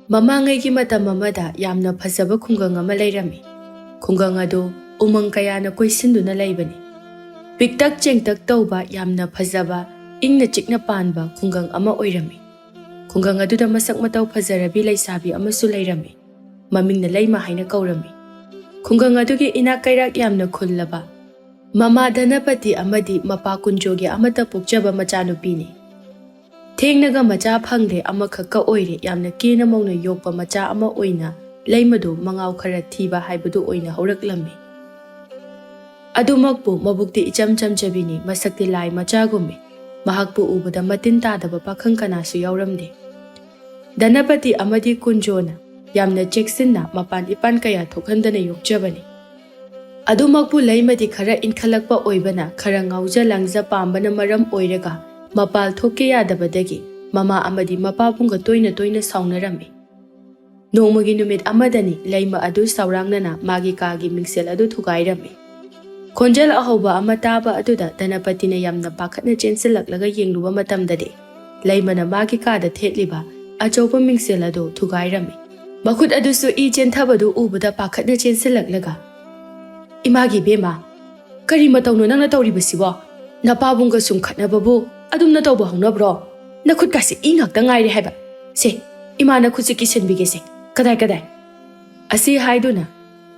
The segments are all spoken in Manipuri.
ꯃꯃꯥꯡꯉꯩꯒꯤ ꯃꯇꯝ ꯑꯃꯗ ꯌꯥꯝꯅ ꯐꯖꯕ ꯈꯨꯡꯒꯪ ꯑꯃ ꯂꯩꯔꯝꯃꯤ. ꯈꯨꯡꯒꯪ ꯑꯗꯨ ꯎꯃꯪ ꯀꯌꯥꯅ ꯀꯣꯏꯁꯤꯟꯗꯨꯅ ꯂꯩꯕꯅꯤ. ꯄꯤꯛꯇꯛ ꯆꯦꯡꯇꯛ ꯇꯧꯕ ꯌꯥꯝꯅ ꯐꯖꯕ ꯏꯪꯅ ꯆꯤꯛꯅ ꯄꯥꯟꯕ ꯈꯨꯡꯒꯪ ꯑꯃ ꯑꯣꯏꯔꯝꯃꯤ. ꯈꯨꯡꯒꯪ ꯑꯗꯨꯗ ꯃꯁꯛ ꯃꯇꯧ ꯐꯖꯔꯕꯤ ꯂꯩꯁꯥꯕꯤ ꯑꯃꯁꯨ ꯂꯩꯔꯝꯃꯤ. ꯃꯃꯤꯡꯅ ꯂꯩꯃ ꯍꯥꯏꯅ ꯀꯧꯔꯝꯃꯤ. ꯈꯨꯡꯒꯪ ꯑꯗꯨꯒꯤ ꯏꯅꯥꯛ ꯀꯩꯔꯥꯛ ꯌꯥꯝꯅ ꯈꯨꯜꯂꯕ ꯃꯃꯥ ꯙꯅꯄꯇꯤ ꯑꯃꯗꯤ ꯃꯄꯥ ꯀꯨꯟꯖꯣꯒꯤ ꯑꯃꯠꯇ ꯄꯣꯛꯆꯕ ꯃꯆꯥꯅꯨꯄꯤꯅꯤ. ꯊꯦꯡꯅꯒ ꯃꯆꯥ ꯐꯪꯗꯦ, ꯑꯃꯈꯛꯀ ꯑꯣꯏꯔꯦ. ꯌꯥꯝꯅ ꯀꯦꯅ ꯃꯧꯅ ꯌꯣꯛꯄ ꯃꯆꯥ ꯑꯃ ꯑꯣꯏꯅ ꯂꯩꯃꯗꯨ ꯃꯉꯥꯎ ꯈꯔ ꯊꯤꯕ ꯍꯥꯏꯕꯗꯨ ꯑꯣꯏꯅ ꯍꯧꯔꯛꯂꯝꯃꯤ. ꯑꯗꯨꯃꯛꯄꯨ ꯃꯕꯨꯛꯇꯤ ꯏꯆꯝ ꯆꯝꯖꯕꯤꯅꯤ. ꯃꯁꯛꯇꯤ ꯂꯥꯏ ꯃꯆꯥꯒꯨꯝꯃꯤ. ꯃꯍꯥꯛꯄꯨ ꯎꯕꯗ ꯃꯇꯤꯟ ꯇꯥꯗꯕ ꯄꯥꯈꯪ ꯀꯅꯥꯁꯨ ꯌꯥꯎꯔꯝꯗꯦ. ꯙꯅꯄꯇꯤ ꯑꯃꯗꯤ ꯀꯨꯟꯖꯣꯅ ꯌꯥꯝꯅ ꯆꯦꯛꯁꯤꯟꯅ ꯃꯄꯥꯟ ꯏꯄꯥꯟ ꯀꯌꯥ ꯊꯣꯛꯍꯟꯗꯅ ꯌꯣꯛꯆꯕꯅꯤ. ꯑꯗꯨꯃꯛꯄꯨ ꯂꯩꯃꯗꯤ ꯈꯔ ꯏꯟꯈꯠꯂꯛꯄ ꯑꯣꯏꯕꯅ, ꯈꯔ ꯉꯥꯎꯖ ꯂꯥꯡꯖ ꯄꯥꯝꯕꯅ ꯃꯔꯝ ꯑꯣꯏꯔꯒ ꯃꯄꯥꯜ ꯊꯣꯛꯀꯦ ꯌꯥꯗꯕꯗꯒꯤ ꯃꯃꯥ ꯑꯃꯗꯤ ꯃꯄꯥꯕꯨꯡꯒ ꯇꯣꯏꯅ ꯇꯣꯏꯅ ꯁꯥꯎꯅꯔꯝꯃꯤ. ꯅꯣꯡꯃꯒꯤ ꯅꯨꯃꯤꯠ ꯑꯃꯗꯅꯤ ꯂꯩꯃ ꯑꯗꯨ ꯁꯥꯎꯔꯥꯡꯅꯅ ꯃꯥꯒꯤ ꯀꯥꯒꯤ ꯃꯤꯡꯁꯦꯜ ꯑꯗꯨ ꯊꯨꯒꯥꯏꯔꯝꯃꯤ. ꯈꯣꯟꯖꯦꯜ ꯑꯍꯧꯕ ꯑꯃ ꯇꯥꯕ ꯑꯗꯨꯗ ꯙꯅꯄꯇꯤꯅ ꯌꯥꯝꯅ ꯄꯥꯈꯠꯅ ꯆꯦꯟꯁꯤꯜꯂꯛꯂꯒ ꯌꯦꯡꯂꯨꯕ ꯃꯇꯝꯗꯗꯤ ꯂꯩꯃꯅ ꯃꯥꯒꯤ ꯀꯥꯗ ꯊꯦꯠꯂꯤꯕ ꯑꯆꯧꯕ ꯃꯤꯡꯁꯦꯜ ꯑꯗꯨ ꯊꯨꯒꯥꯏꯔꯝꯃꯤ. ꯃꯈꯨꯠ ꯑꯗꯨꯁꯨ ꯏ ꯆꯦꯟꯊꯕꯗꯨ ꯎꯕꯗ ꯄꯥꯈꯠꯅ ꯆꯦꯟꯁꯤꯜꯂꯛꯂꯒ, "ꯏꯃꯥꯒꯤ ꯕꯦꯝꯃ, ꯀꯔꯤ ꯃꯇꯧꯅꯣ ꯅꯪꯅ ꯇꯧꯔꯤꯕꯁꯤꯕꯣ? ꯅꯄꯥꯕꯨꯡꯒ ꯁꯨꯝ ꯈꯠꯅꯕꯕꯨ ꯑꯗꯨꯝꯅ ꯇꯧꯕ ꯍꯧꯅꯕ꯭ꯔꯣ? ꯅꯈꯨꯠꯀꯥꯁꯦ ꯏ ꯉꯥꯛꯇ ꯉꯥꯏꯔꯦ ꯍꯥꯏꯕ. ꯁꯦ, ꯏꯃꯥꯅ ꯈꯨꯠꯁꯦ ꯀꯤꯁꯤꯟꯕꯤꯒꯦꯁꯦ. ꯀꯗꯥꯏ?" ꯑꯁꯤ ꯍꯥꯏꯗꯨꯅ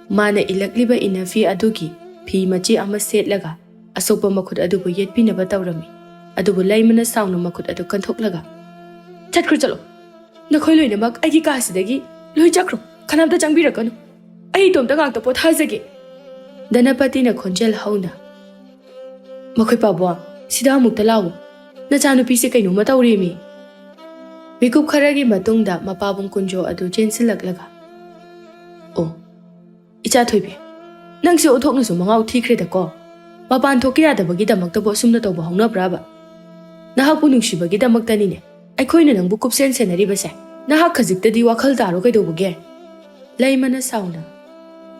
ꯃꯥꯅ ꯏꯜꯂꯛꯂꯤꯕ ꯏꯟꯅꯐꯤ ꯑꯗꯨꯒꯤ ꯐꯤ ꯃꯆꯤ ꯑꯃ ꯁꯦꯠꯂꯒ ꯑꯁꯣꯛꯄ ꯃꯈꯨꯠ ꯑꯗꯨꯕꯨ ꯌꯦꯠꯄꯤꯅꯕ ꯇꯧꯔꯝꯃꯤ. ꯑꯗꯨꯕꯨ ꯂꯩꯃꯅ ꯁꯥꯎꯅ ꯃꯈꯨꯠ ꯑꯗꯨ ꯀꯟꯊꯣꯛꯂꯒ, "ꯆꯠꯈ꯭ꯔꯣ, ꯆꯠꯂꯣ. ꯅꯈꯣꯏ ꯂꯣꯏꯅꯃꯛ ꯑꯩꯒꯤ ꯀꯥꯁꯤꯗꯒꯤ ꯂꯣꯏ ꯆꯠꯈ꯭ꯔꯣ. ꯀꯅꯥꯝꯇ ꯆꯪꯕꯤꯔꯛꯀꯅꯨ. ꯑꯩ ꯏꯇꯣꯝꯇ ꯉꯥꯛꯇ ꯄꯣꯊꯥꯖꯒꯦ." ꯙꯅꯄꯇꯤꯅ ꯈꯣꯟꯖꯦꯜ ꯍꯧꯅ, "ꯃꯈꯣꯏ ꯄꯥꯕꯨꯡ, ꯁꯤꯗ ꯑꯃꯨꯛꯇ ꯂꯥꯛꯎ. ꯅꯆꯥꯅꯨꯄꯤꯁꯦ ꯀꯩꯅꯣꯝꯃ ꯇꯧꯔꯦꯃꯤ." ꯃꯤꯀꯨꯞ ꯈꯔꯒꯤ ꯃꯇꯨꯡꯗ ꯃꯄꯥꯕꯨꯡ ꯀꯨꯟꯖꯣ ꯑꯗꯨ ꯆꯦꯟꯁꯤꯜꯂꯛꯂꯒ, "ꯑꯣ, ꯏꯆꯥ ꯊꯣꯏꯕꯤ, ꯅꯪꯁꯦ ꯑꯣꯟꯊꯣꯛꯅꯁꯨ ꯃꯉꯥꯎ ꯊꯤꯈ꯭ꯔꯦꯗꯀꯣ. ꯃꯄꯥꯟ ꯊꯣꯛꯀꯦ ꯌꯥꯗꯕꯒꯤꯗꯃꯛꯇꯕꯨ ꯑꯁꯨꯝꯅ ꯇꯧꯕ ꯍꯧꯅꯕ꯭ꯔꯥꯕ? ꯅꯍꯥꯛꯄꯨ ꯅꯨꯡꯁꯤꯕꯒꯤꯗꯃꯛꯇꯅꯤꯅꯦ ꯑꯩꯈꯣꯏꯅ ꯅꯪꯕꯨ ꯀꯨꯞꯁꯦꯟ ꯁꯦꯟꯅꯔꯤꯕꯁꯦ. ꯅꯍꯥꯛ ꯈꯖꯤꯛꯇꯗꯤ ꯋꯥꯈꯜ ꯇꯥꯔꯣ ꯀꯩꯗꯧꯕꯒꯦ?" ꯂꯩꯃꯅ ꯁꯥꯎꯅ,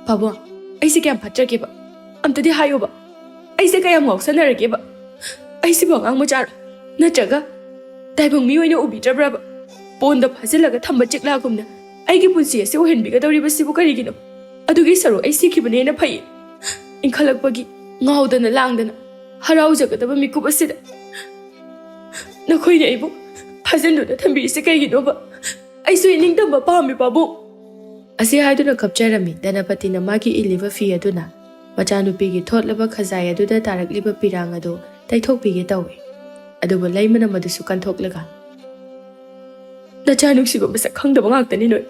"ꯄꯥꯕꯨꯡ, ꯑꯩꯁꯦ ꯀꯌꯥꯝ ꯐꯠꯇ꯭ꯔꯒꯦꯕ? ꯑꯝꯇꯗꯤ ꯍꯥꯏꯌꯣꯕ. ꯑꯩꯁꯦ ꯀꯌꯥꯝ ꯉꯥꯎꯁꯟꯅꯔꯒꯦꯕ? ꯑꯩꯁꯤꯕꯨ ꯑꯉꯥꯡ ꯃꯆꯥꯔꯣ? ꯅꯠꯇ꯭ꯔꯒ ꯇꯥꯏꯕꯪ ꯃꯤ ꯑꯣꯏꯅ ꯎꯕꯤꯗ꯭ꯔꯕ꯭ꯔꯥꯕ? ꯄꯣꯟꯗ ꯐꯥꯖꯤꯜꯂꯒ ꯊꯝꯕ ꯆꯤꯛꯂꯥꯒꯨꯝꯅ ꯑꯩꯒꯤ ꯄꯨꯟꯁꯤ ꯑꯁꯤ ꯑꯣꯏꯍꯟꯕꯤꯒꯗꯧꯔꯤꯕꯁꯤꯕꯨ ꯀꯔꯤꯒꯤꯅꯣ? ꯑꯗꯨꯒꯤ ꯁꯔꯨꯛ ꯑꯩ ꯁꯤꯈꯤꯕꯅ ꯐꯩ. ꯏꯟꯈꯠꯂꯛꯄꯒꯤ ꯉꯥꯎꯗꯅ ꯂꯥꯡꯗꯅ ꯍꯔꯥꯎꯖꯒꯗꯕ ꯃꯤꯀꯨꯞ ꯑꯁꯤꯗ ꯅꯈꯣꯏꯅ ꯑꯩꯕꯨ ꯐꯥꯖꯤꯟꯗꯨꯅ ꯊꯝꯕꯤꯔꯤꯁꯦ ꯀꯩꯒꯤꯅꯣꯕ? ꯑꯩꯁꯨ ꯏꯅꯤꯡꯇꯝꯕ ꯄꯥꯝꯃꯤ ꯄꯥꯕꯨꯡ." ꯑꯁꯤ ꯍꯥꯏꯗꯨꯅ ꯀꯞꯆꯔꯝꯃꯤ. ꯙꯅꯄꯇꯤꯅ ꯃꯥꯒꯤ ꯏꯜꯂꯤꯕ ꯐꯤ ꯑꯗꯨꯅ ꯃꯆꯥꯅꯨꯄꯤꯒꯤ ꯊꯣꯠꯂꯕ ꯈꯖꯥꯏ ꯑꯗꯨꯗ ꯇꯥꯔꯛꯂꯤꯕ ꯄꯤꯔꯥꯡ ꯑꯗꯨ ꯇꯩꯊꯣꯛꯄꯤꯒꯦ ꯇꯧꯏ. ꯑꯗꯨꯕꯨ ꯂꯩꯃꯅ ꯃꯗꯨꯁꯨ ꯀꯟꯊꯣꯛꯂꯒ, "ꯅꯆꯥ ꯅꯨꯡꯁꯤꯕ ꯃꯁꯛ ꯈꯪꯗꯕ ꯉꯥꯛꯇꯅꯤ ꯅꯣꯏ.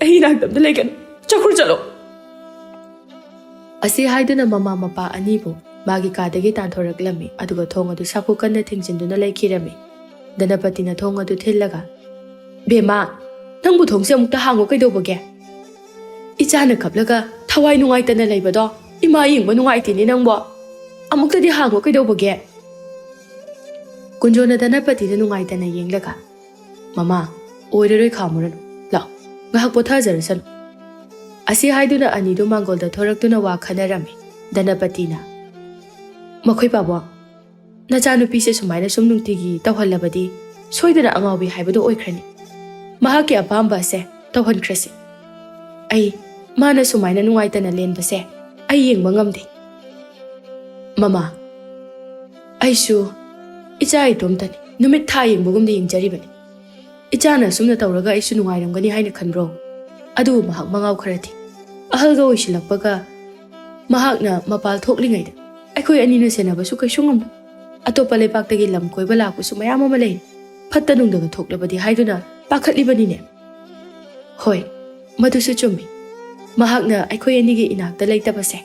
ꯑꯩ ꯏꯅꯥꯛꯇ ꯑꯝꯇ ꯂꯩꯒꯅꯨ. ꯆꯠꯈ꯭ꯔꯣ, ꯆꯠꯂꯣ." ꯑꯁꯤ ꯍꯥꯏꯗꯨꯅ ꯃꯃꯥ ꯃꯄꯥ ꯑꯅꯤꯕꯨ ꯃꯥꯒꯤ ꯀꯥꯗꯒꯤ ꯇꯥꯟꯊꯣꯔꯛꯂꯝꯃꯤ. ꯑꯗꯨꯒ ꯊꯣꯡ ꯑꯗꯨ ꯁꯥꯐꯨ ꯀꯟꯅ ꯊꯤꯡꯖꯤꯟꯗꯨꯅ ꯂꯩꯈꯤꯔꯝꯃꯤ. ꯙꯅꯄꯇꯤꯅ ꯊꯣꯡ ꯑꯗꯨ ꯊꯤꯜꯂꯒ, "ꯕꯦꯝꯃ, ꯅꯪꯕꯨ ꯊꯣꯡꯁꯦ ꯑꯃꯨꯛꯇ ꯍꯥꯡꯉꯣ ꯀꯩꯗꯧꯕꯒꯦ? ꯏꯆꯥꯅ ꯀꯞꯂꯒ ꯊꯋꯥꯏ ꯅꯨꯡꯉꯥꯏꯇꯅ ꯂꯩꯕꯗꯣ ꯏꯃꯥ ꯌꯦꯡꯕ ꯅꯨꯡꯉꯥꯏꯇꯦꯅꯦ ꯅꯪꯕꯣ. ꯑꯃꯨꯛꯇꯗꯤ ꯍꯥꯡꯉꯣ ꯀꯩꯗꯧꯕꯒꯦ?" ꯀꯨꯟꯖꯣꯅ ꯙꯅꯄꯇꯤꯗ ꯅꯨꯡꯉꯥꯏꯇꯅ ꯌꯦꯡꯂꯒ, "ꯃꯃꯥ, ꯑꯣꯏꯔꯔꯣꯏ, ꯈꯥꯝꯃꯨꯔꯅꯨ. ꯂꯥꯛꯑꯣ, ꯉꯥꯏꯍꯥꯛ ꯄꯣꯊꯥꯖꯔꯁꯅꯨ." ꯑꯁꯤ ꯍꯥꯏꯗꯨꯅ ꯑꯅꯤꯗꯨ ꯃꯥꯡꯒꯣꯜꯗ ꯊꯣꯔꯛꯇꯨꯅ ꯋꯥ ꯈꯟꯅꯔꯝꯃꯤ. ꯙꯅꯄꯇꯤꯅ, "ꯃꯈꯣꯏ ꯄꯥꯕꯨꯡ, ꯅꯆꯥꯅꯨꯄꯤꯁꯦ ꯁꯨꯃꯥꯏꯅ ꯁꯨꯝ ꯅꯨꯡꯇꯤꯒꯤ ꯇꯧꯍꯜꯂꯕꯗꯤ ꯁꯣꯏꯗꯅ ꯑꯉꯥꯎꯕꯤ ꯍꯥꯏꯕꯗꯨ ꯑꯣꯏꯈ꯭ꯔꯅꯤ. ꯃꯍꯥꯛꯀꯤ ꯑꯄꯥꯝꯕ ꯑꯁꯦ ꯇꯧꯍꯟꯈ꯭ꯔꯁꯤ. ꯃꯥꯅ ꯁꯨꯃꯥꯏꯅ ꯅꯨꯡꯉꯥꯏꯇꯅ ꯂꯦꯟꯕꯁꯦ ꯑꯩ ꯌꯦꯡꯕ ꯉꯝꯗꯦ. ꯃꯃꯥ, ꯑꯩꯁꯨ ꯏꯆꯥ ꯏꯇꯣꯝꯇꯅꯤ. ꯅꯨꯃꯤꯠ ꯊꯥ ꯌꯦꯡꯕꯒꯨꯝꯅ ꯌꯦꯡꯖꯔꯤꯕꯅꯤ. ꯏꯆꯥꯅ ꯑꯁꯨꯝꯅ ꯇꯧꯔꯒ ꯑꯩꯁꯨ ꯅꯨꯡꯉꯥꯏꯔꯝꯒꯅꯤ ꯍꯥꯏꯅ ꯈꯟꯕ꯭ꯔꯣ? ꯑꯗꯨꯕꯨ ꯃꯍꯥꯛ ꯃꯉꯥꯎ ꯈꯔ ꯊꯤ. ꯑꯍꯜꯒ ꯑꯣꯏꯁꯤꯜꯂꯛꯄꯒ ꯃꯍꯥꯛꯅ ꯃꯄꯥꯜ ꯊꯣꯛꯂꯤꯉꯩꯗ ꯑꯩꯈꯣꯏ ꯑꯅꯤꯅ ꯁꯦꯟꯅꯕꯁꯨ ꯀꯩꯁꯨ ꯉꯝꯂꯣꯏ. ꯑꯇꯣꯞꯄ ꯂꯩꯕꯥꯛꯇꯒꯤ ꯂꯝ ꯀꯣꯏꯕ ꯂꯥꯛꯄꯁꯨ ꯃꯌꯥꯝ ꯑꯃ ꯂꯩ. ꯐꯠꯇ ꯅꯨꯡꯗꯒ ꯊꯣꯛꯂꯕꯗꯤ ꯍꯥꯏꯗꯨꯅ ꯄꯥꯈꯠꯂꯤꯕꯅꯤꯅꯦ." "ꯍꯣꯏ, ꯃꯗꯨꯁꯨ ꯆꯨꯝꯃꯤ. ꯃꯍꯥꯛꯅ ꯑꯩꯈꯣই ꯑꯅꯤꯒꯤ ꯏꯅꯥꯛꯇ ꯂꯩꯇꯕꯁꯦ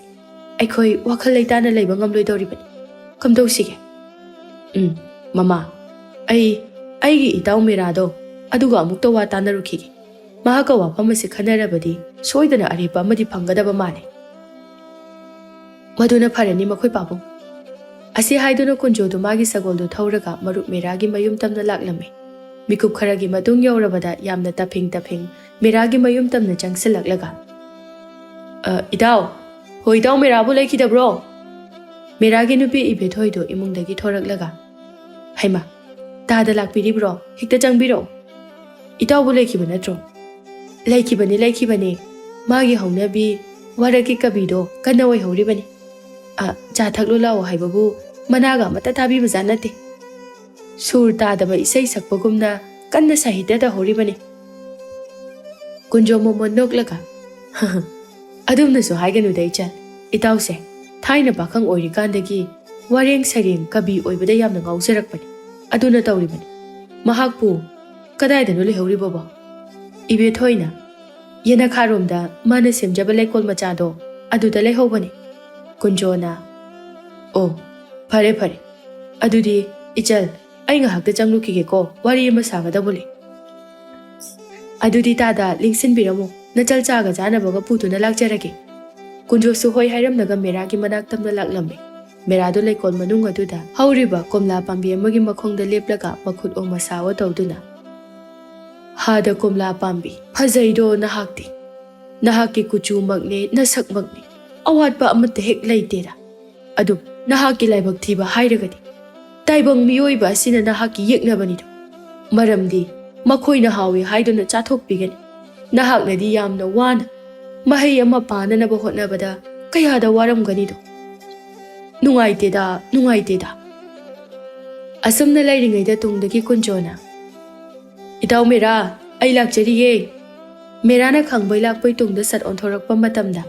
ꯑꯩꯈꯣꯏ ꯋꯥꯈꯜ ꯂꯩꯇꯥꯅ ꯂꯩꯕ ꯉꯝꯂꯣꯏꯗꯧꯔꯤꯕꯅꯤ. ꯀꯝꯗꯧꯁꯤꯒꯦ?" "ꯃꯃꯥ, ꯑꯩꯒꯤ ꯏꯇꯥꯎ ꯃꯤꯔꯥꯗꯣ ꯑꯗꯨꯒ ꯑꯃꯨꯛꯇ ꯋꯥ ꯇꯥꯟꯅꯔꯨꯈꯤꯒꯦ. ꯃꯍꯥꯛꯀ ꯋꯥꯐꯝ ꯑꯁꯤ ꯈꯟꯅꯔꯕꯗꯤ ꯁꯣꯏꯗꯅ ꯑꯔꯦꯞꯄ ꯑꯃꯗꯤ ꯐꯪꯒꯗꯕ ꯃꯥꯜꯂꯦ." "ꯃꯗꯨꯅ ꯐꯔꯅꯤ ꯃꯈꯣꯏ ꯄꯥꯕꯨꯡ." ꯑꯁꯤ ꯍꯥꯏꯗꯨꯅ ꯀꯨꯟꯖꯣꯗꯨ ꯃꯥꯒꯤ ꯁꯒꯣꯜꯗꯨ ꯊꯧꯔꯒ ꯃꯔꯨꯞ ꯃꯦꯔꯥꯒꯤ ꯃꯌꯨꯝ ꯇꯝꯅ ꯂꯥꯛꯂꯝꯃꯤ. ꯃꯤꯀꯨꯞ ꯈꯔꯒꯤ ꯃꯇꯨꯡ ꯌꯧꯔꯕꯗ ꯌꯥꯝꯅ ꯇꯐꯤꯡ ꯃꯦꯔꯥꯒꯤ ꯃꯌꯨꯝ ꯇꯝꯅ ꯆꯪꯁꯤꯜꯂꯛꯂꯒ, "ꯏꯇꯥꯎ, ꯍꯣꯏ ꯏꯇꯥꯎ ꯃꯦꯔꯥꯕꯨ ꯂꯩꯈꯤꯗꯕ꯭ꯔꯣ?" ꯃꯦꯔꯥꯒꯤ ꯅꯨꯄꯤ ꯏꯕꯦꯊꯣꯏꯗꯨ ꯏꯃꯨꯡꯗꯒꯤ ꯊꯣꯔꯛꯂꯒ, "ꯍꯩꯃꯥ, ꯇꯥꯗ ꯂꯥꯛꯄꯤꯔꯤꯕ꯭ꯔꯣ? ꯍꯦꯛꯇ ꯆꯪꯕꯤꯔꯛꯑꯣ." Itaubu laikiba natro. Laikibani. Magi haunabi waraki kabido kana wai hauribani. Cha thaklo lao haibabu managa mata tabi bazanate. Sur tadaba isai sakpagumna kanna sahitya da hauribani. Kunjo momon noklaga. Adumna so haiganu da ichal. Itause thaina pakhang oirikandagi wareng sareng kabi oibada yamna ngausarakpani. Aduna tauribani. Mahakpu kadaidano lehauriba ba. Ibe thoina yena kharomda mana semjaba lekol machado aduda lehobani. Kunjona o phare adudi ichal ai ngahakta changlukige ko wari ama sagada bole. Adudi tada lingsin biramo nachal chaga jana baga putuna lakjarage. Kunjo su hoi hairamnaga mera gi manak tamna laklambe. Mera do lekol manung aduda hauriba komla pambi amagi makhongda leplaga makhut o masawa tawduna. Hada komla pambi phajaido nahakti. Nahaki kuchu magne nasak magne. Awat ba amata hek laitera. Adu nahaki laibak thiba hairagadi. Taibang miyoi ba sina nahaki yeknabani do. Maramdi makhoi na hawi haiduna chathok bigani. Nahak nadi yamna wana. Mahai ama pana na bahotna bada kaya da waram gani do. Nungai teda. Asam na lairingai da tungdagi kunjona. Itaw mera ai lakjariye. Mera na khangbai lakpai tungda sat onthorakpa matamda.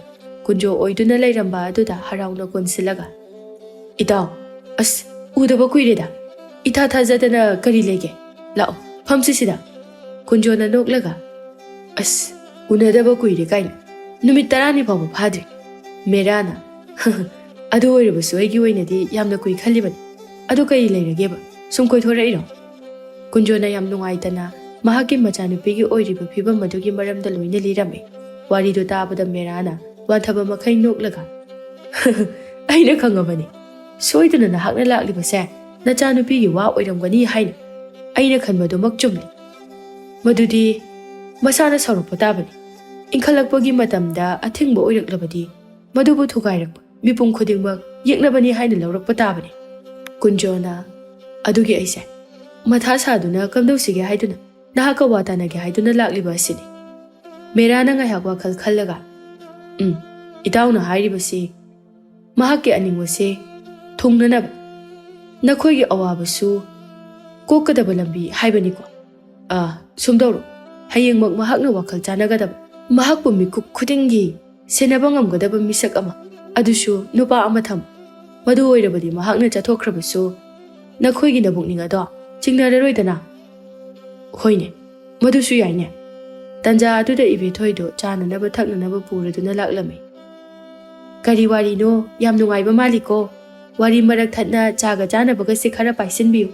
Kunjo oiduna lairamba aduda harauna konsilaga. Itaw as udaba kuireda. Ita thajadana kari lege. Lao phamsisida. Kunjona noklaga. As unadaba kuire kaina. Numit tarani phawa phadri. Merana adu oirabasu aigi oinadi yamna kui khalibani. Adu kai lairageba sum koi thorairo. Kunjona yam nungaitana mahaki machanupigi oiriba phibam madugi maramda loina lirame. Warido tabada merana wanthaba makhai noklaga. Aina khangabani. Soiduna nahakna laklibase nachanupigi wa oiramgani haina. Aina khanbadu makchumli. Madudi masana saruppa tabani. Inkhalakpagi matamda athingba oiraklabadi madubu thugairakpa mipum khudingmak yeknabani haina laurakpa tabani. Kunjona adugi aise matha saduna kamdosige haiduna nahaka watanage haiduna lakliba asini. Merana ngaihak wakhal khallaga itawna hairibasi mahakki aningwase thungnanaba nakhoigi awabasu kokadaba lambi haibaniko. Sumdawro hayengmak mahakna wakhal chanagadaba mahakpu mikuk khudingi senaba ngamgadaba misak ama adusu nupa ama tham. Madu oirabadi mahakna chathokrabasu nakhoigi nabukning ado chingnararoidana. Hoine madusu yaine. Tanja aduda ibethoido chananaba thaknanaba puraduna laklame. Kari wari no yam nungaiba maliko. Wari marak thatna chaga janabaga se khara paisinbiu.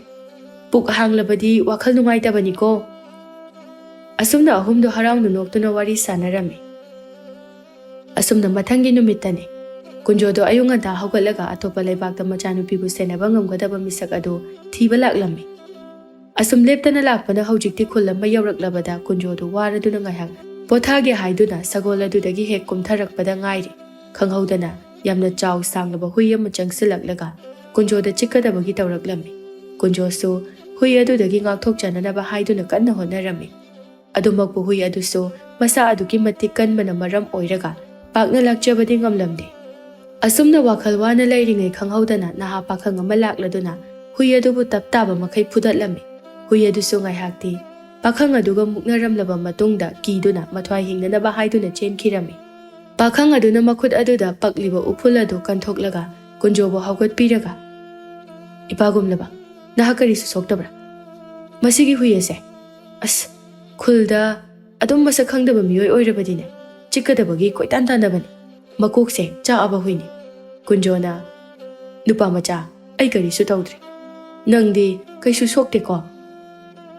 Puk hanglabadi wakhal nungaitabani ko. Asumna ahumdo haraungna noktuna wari sanarame. Asumna mathangi numitane. Kunjodo ayunga da hawgalaga atopa laibakta machanupibu senaba ngamgadaba misak ado thiba laklame. Asum leptana lakpana haujikti khulama yawraklabada kunjodo waraduna ngaihak pothage haiduna sagoladudagi hek kumtharakpada ngairi. Khanghaudana yamna chaw sanglaba hui ama changsilaklaga kunjoda chikkadabagi tawraklame. Kunjosu hui adudagi ngakthokchananaba haiduna kanna honarame. Adumakpu hui adusu masa aduki matik kanbana maram oiraga pakna lakjabadi ngamlamde. Asumna wakhal wana lairingai khanghaudana naha pakhang ama lakladuna hui adubu taptaba makhai phudatlame. Hui adusu ngaihakti pakhang aduga muknaramlaba matungda kiduna mathwai hingnanaba haiduna chenkhirame. Pakhang aduna makhut aduda pakliba uphul adu kanthoklaga kunjobo hawgatpiraga. Ipagumlaba nahakarisu soktabra. Masigi hui ase as khulda adum masak khangdaba miyoi oirabadine chikkadabagi koitan tanabani. Makokse chaaba huini. Kunjona nupa macha ai karisu tawdri. Nangdi kaisu sokte ko.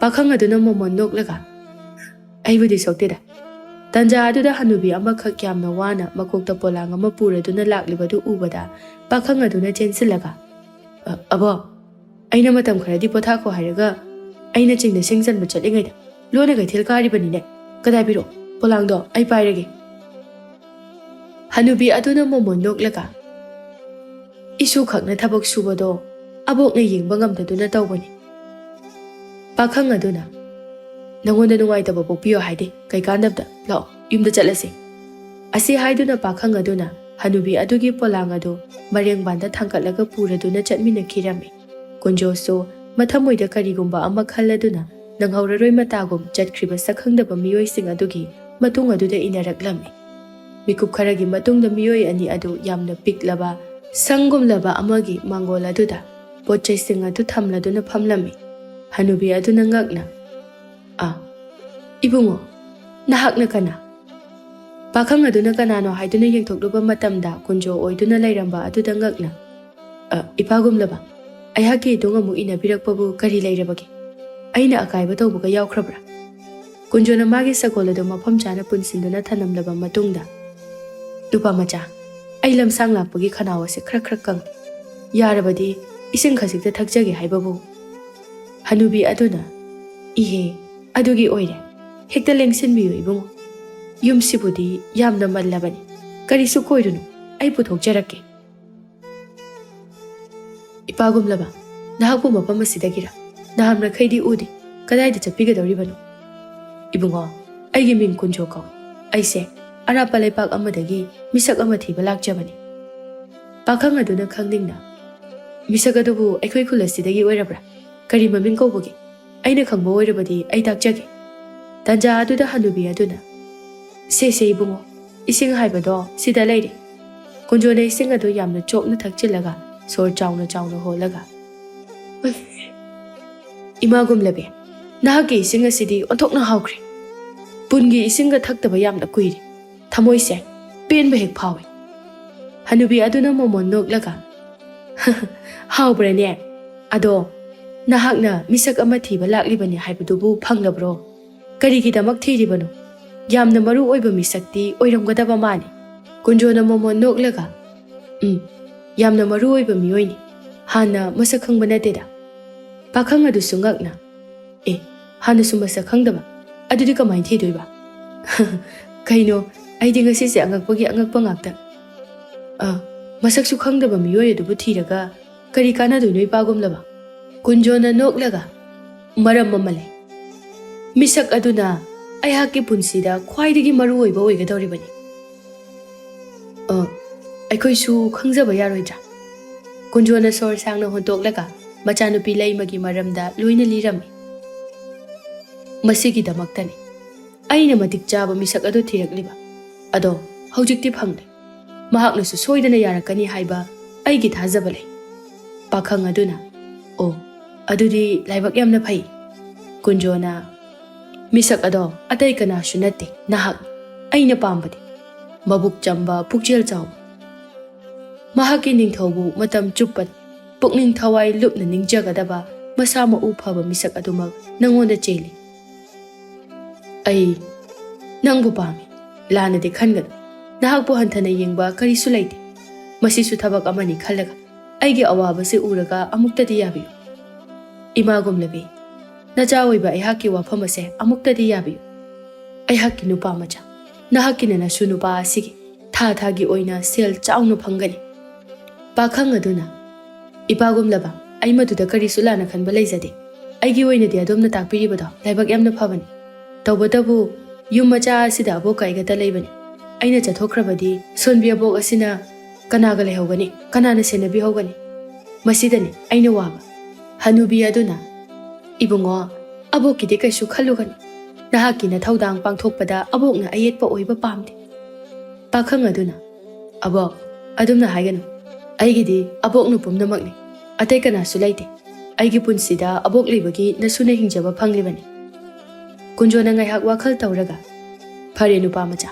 Pakhang aduna momon noklaga. Aibudi sokteda. Tanja aduda hanubi amakhak yamna wana makokta polang ama puraduna laklibadu ubada pakhang aduna chensilaga. Abo aina matam kharadi pothako hairaga aina chingda singjanba chatlingaida lona gaithel karibanine kadabiro polangdo ai pairage. Hanubi aduna momon noklaga. Isu khakna thabak subado abokna yengba ngamdaduna tawbani. Pakhang aduna Nangonda nungaitaba pokpiyo haide kai kandabda lao yumda chatlase. Asi haiduna pakhang aduna Hanubi adugi polang adu mareng banda thangkatlaga puraduna chatminakirame. Kunjoso mathamoida karigumba ama khalladuna nanghauraroi matagum chatkhriba sakhangdaba miyoising adugi matung aduda inaraklame. Mikup kharagi matungda miyoi ani adu yamna piklaba sangumlaba amagi mangol aduda pochaising adu thamladuna phamlame. Hanubi aduna ngakna Ibungo nahakna kana Pakhang aduna kanano haiduna yengthokluba matamda kunjo oiduna lairamba aduda ngakna ipagumlaba aihaki dunga mu inabirakpabu kari lairabagi aina akaiba tawbuga yawkhrabra kunjona magi sakolado mafam chana punsinduna thanamlaba matungda Nupa macha ai lamsang lakpagi khanaw ase khrak khrak kang yarabadi ising khajikta thakjage haibabu Hanubi aduna ihe adugi oire hekta lengsinbiyo ibungo Yumsibudi yamna mallabani karisu koirunu ai puthokjarakke Ipagumlaba nahakpu mapam asidagira nahamna khaidi udi kadaida chappigadoribanu Ibungo aigi ming kunjo kaw aise arapa leipak amadagi misak ama thiba lakjabani Pakhang aduna khangdingna misak adubu aikhoi khulasidagi oirabra kari maming kawbagi aina khangba oirabadi ai takjage tanja aduda Hanubi aduna Se ibungo ising haibado sida leire kunjona ising adu yamna chopna thakchilaga sor chawna holaga Imagumlabe nahagi ising asidi onthokna hawkre pungi isinga thaktaba yamna kuiri thamoise penba hek phawe Hanubi aduna momon noklaga hawbrane ado nahakna misak ama thiba laklibani haibadubu phanglabro karigidamak thiribano Yamna maru oiba misakti oiramgadaba mani kunjona momon noklaga yamna maru oiba miyoini hana masak khangba nateda pakhang adu sungakna hana su masak khangdaba adudi kamai thidoiba kaino aidi ngasi se angakpagi angakpa ngakta masak su khangdaba miyoy adubu thiraga kari kana dunoi pagumlaba kunjona noklaga maram mamale misak aduna Aihaki punsida khwaidagi maru oiba oigadoribani Aikhoi su khangjaba yaroidra kunjona sor sangna hontoklaga machanupi laimagi maramda loina lirami Masigi damaktani aina matik chaba misak adu thirakliba ado haujikti phangde mahakna su soidana yarakani haiba aigi thajaba lei pakhang aduna adudi laibak yamna phai kunjona Misak ado atai kana sunate nahak aina pambadi mabuk chamba pukjel chaw mahaki ningthobu matam chuppat pukning thawai lupna ningjagadaba masama uphaba misak adumak nangonda cheli ai nangbu pami lana de khangad nahakbu hanthana yengba kari sulaite masi su thabak amani khalaga aigi awaba se uraga amukta di yabi imagumlabi Naja oiba aihaki wafam ase amuktadi yabiyu aihaki nupa macha nahakina nasu nupa asigi thagi oina sel chawna phangani pakhang aduna ipagumlaba ai maduda kari sulana khanba leijade aigi oina de adomna takpiribado laibak yamna phabani tawbadabu yum macha asida abo kaigata leibani aina chathokrabadi sonbi abok asina kanaga lehogani kanana senabi hogani masidani aina waba Hanubi aduna Ibungo abokide kaisu khalugani nahakina thaudang pangthokpada abokna ayetpa oiba pamde pakhang aduna abok adumna haiganu aigidi aboknu pumnamakni atai kana sulaite aigi punsida abok libagi nasuna hingjaba phanglibani kunjona ngai hak wakhal tawraga phare nupa macha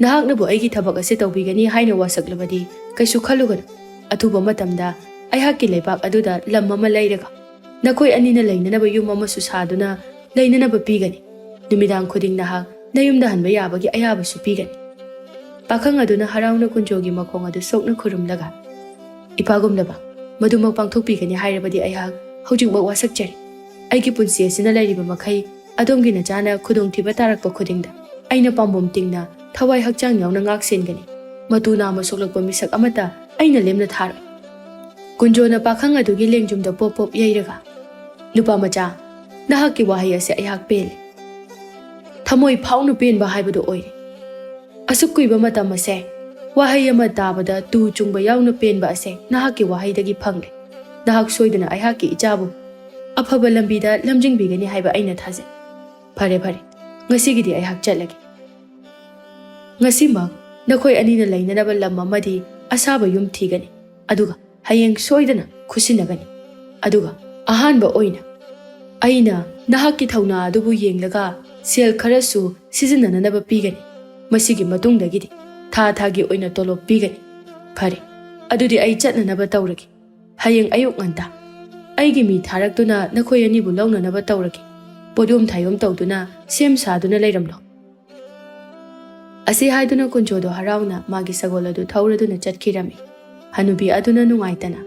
nahaknabu aigi thabak ase tawbigani haina wasaklabadi kaisu khaluganu athuba matamda aihaki leibak aduda lam ama leiraga Nakoi anina lainanaba yum ama susaduna lainanaba pigani numidang khuding nahak nayumda hanba yabagi ayaba su pigani pakhang aduna harauna kunjogi makhong adu sokna khurumlaga ipagumlaba madumak pangthok pigani hairabadi ayhak hojikmak wasakjari aigi punsi asina lairiba makhai adongi na jana khudong thiba tarakpa khudingda aina pambom tingna thawai hakchang yauna ngak sengani matuna ama soklakpa misak amata aina lemna thar kunjona pakhang adugi lengjumda pop yairaga Nupa macha nahaki wahai ase ayhak pele ꯊꯃꯣꯏ ꯐꯥꯎꯅ ꯄꯦꯟꯕ ꯍꯥꯏꯕꯗꯨ ꯑꯣꯏꯔꯦ꯫ ꯑꯁꯨꯛ ꯀꯨꯏꯕ ꯃꯇꯝ ꯑꯁꯦ ꯋꯥꯍꯩ ꯑꯃ ꯇꯥꯕꯗ ꯇꯨ ꯆꯨꯡꯕ ꯌꯥꯎꯅ ꯄꯦꯟꯕ ꯑꯁꯦ ꯅꯍꯥꯛꯀꯤ ꯋꯥꯍꯩꯗꯒꯤ ꯐꯪꯂꯦ꯫ ꯅꯍꯥꯛ ꯁꯣꯏꯗꯅ ꯑꯩꯍꯥꯛꯀꯤ ꯏꯆꯥꯕꯨ ꯑꯐꯕ ꯂꯝꯕꯤꯗ ꯂꯝꯖꯤꯡꯕꯤꯒꯅꯤ ꯍꯥꯏꯕ ꯑꯩꯅ ꯊꯥꯖꯩ꯫ ꯐꯔꯦ ꯐꯔꯦ, ꯉꯁꯤꯒꯤꯗꯤ ꯑꯩꯍꯥꯛ ꯆꯠꯂꯒꯦ꯫ ꯉꯁꯤꯃꯛ ꯅꯈꯣꯏ ꯑꯅꯤꯅ ꯂꯩꯅꯅꯕ ꯂꯝ ꯑꯃꯗꯤ ꯑꯁꯥꯕ ꯌꯨꯝ ꯊꯤꯒꯅꯤ, ꯑꯗꯨꯒ ꯍꯌꯦꯡ ꯁꯣꯏꯗꯅ ꯈꯨꯠꯁꯤꯟꯅꯒꯅꯤ꯫ ꯑꯗꯨꯒ ꯑꯍꯥꯟꯕ ꯑꯣꯏꯅ ꯑꯩꯅ ꯅꯍꯥꯛꯀꯤ ꯊꯧꯅꯥ ꯑꯗꯨꯕꯨ ꯌꯦꯡꯂꯒ ꯁꯦꯜ ꯈꯔꯁꯨ ꯁꯤꯖꯤꯟꯅꯅꯕ ꯄꯤꯒꯅꯤ꯫ ꯃꯁꯤꯒꯤ ꯃꯇꯨꯡꯗꯒꯤꯗꯤ ꯊꯥ ꯊꯥꯒꯤ ꯑꯣꯏꯅ ꯇꯣꯂꯣꯞ ꯄꯤꯒꯅꯤ꯫ ꯐꯔꯦ, ꯑꯗꯨꯗꯤ ꯑꯩ ꯆꯠꯅꯅꯕ ꯇꯧꯔꯒꯦ꯫ ꯍꯌꯦꯡ ꯑꯌꯨꯛ ꯉꯟꯇꯥ ꯑꯩꯒꯤ ꯃꯤ ꯊꯥꯔꯛꯇꯨꯅ ꯅꯈꯣꯏ ꯑꯅꯤꯕꯨ ꯂꯧꯅꯅꯕ ꯇꯧꯔꯒꯦ꯫ ꯄꯣꯠꯌꯣꯝ ꯊꯥꯌꯣꯝ ꯇꯧꯗꯨꯅ ꯁꯦꯝ ꯁꯥꯗꯨꯅ ꯂꯩꯔꯝꯂꯣ꯫ ꯑꯁꯤ ꯍꯥꯏꯗꯨꯅ ꯀꯨꯟꯖꯣꯗꯣ ꯍꯔꯥꯎꯅ ꯃꯥꯒꯤ ꯁꯒꯣꯜ ꯑꯗꯨ ꯊꯧꯔꯗꯨꯅ ꯆꯠꯈꯤꯔꯝꯃꯤ꯫ ꯍꯅꯨꯕꯤ ꯑꯗꯨꯅ ꯅꯨꯡꯉꯥꯏꯇꯅ,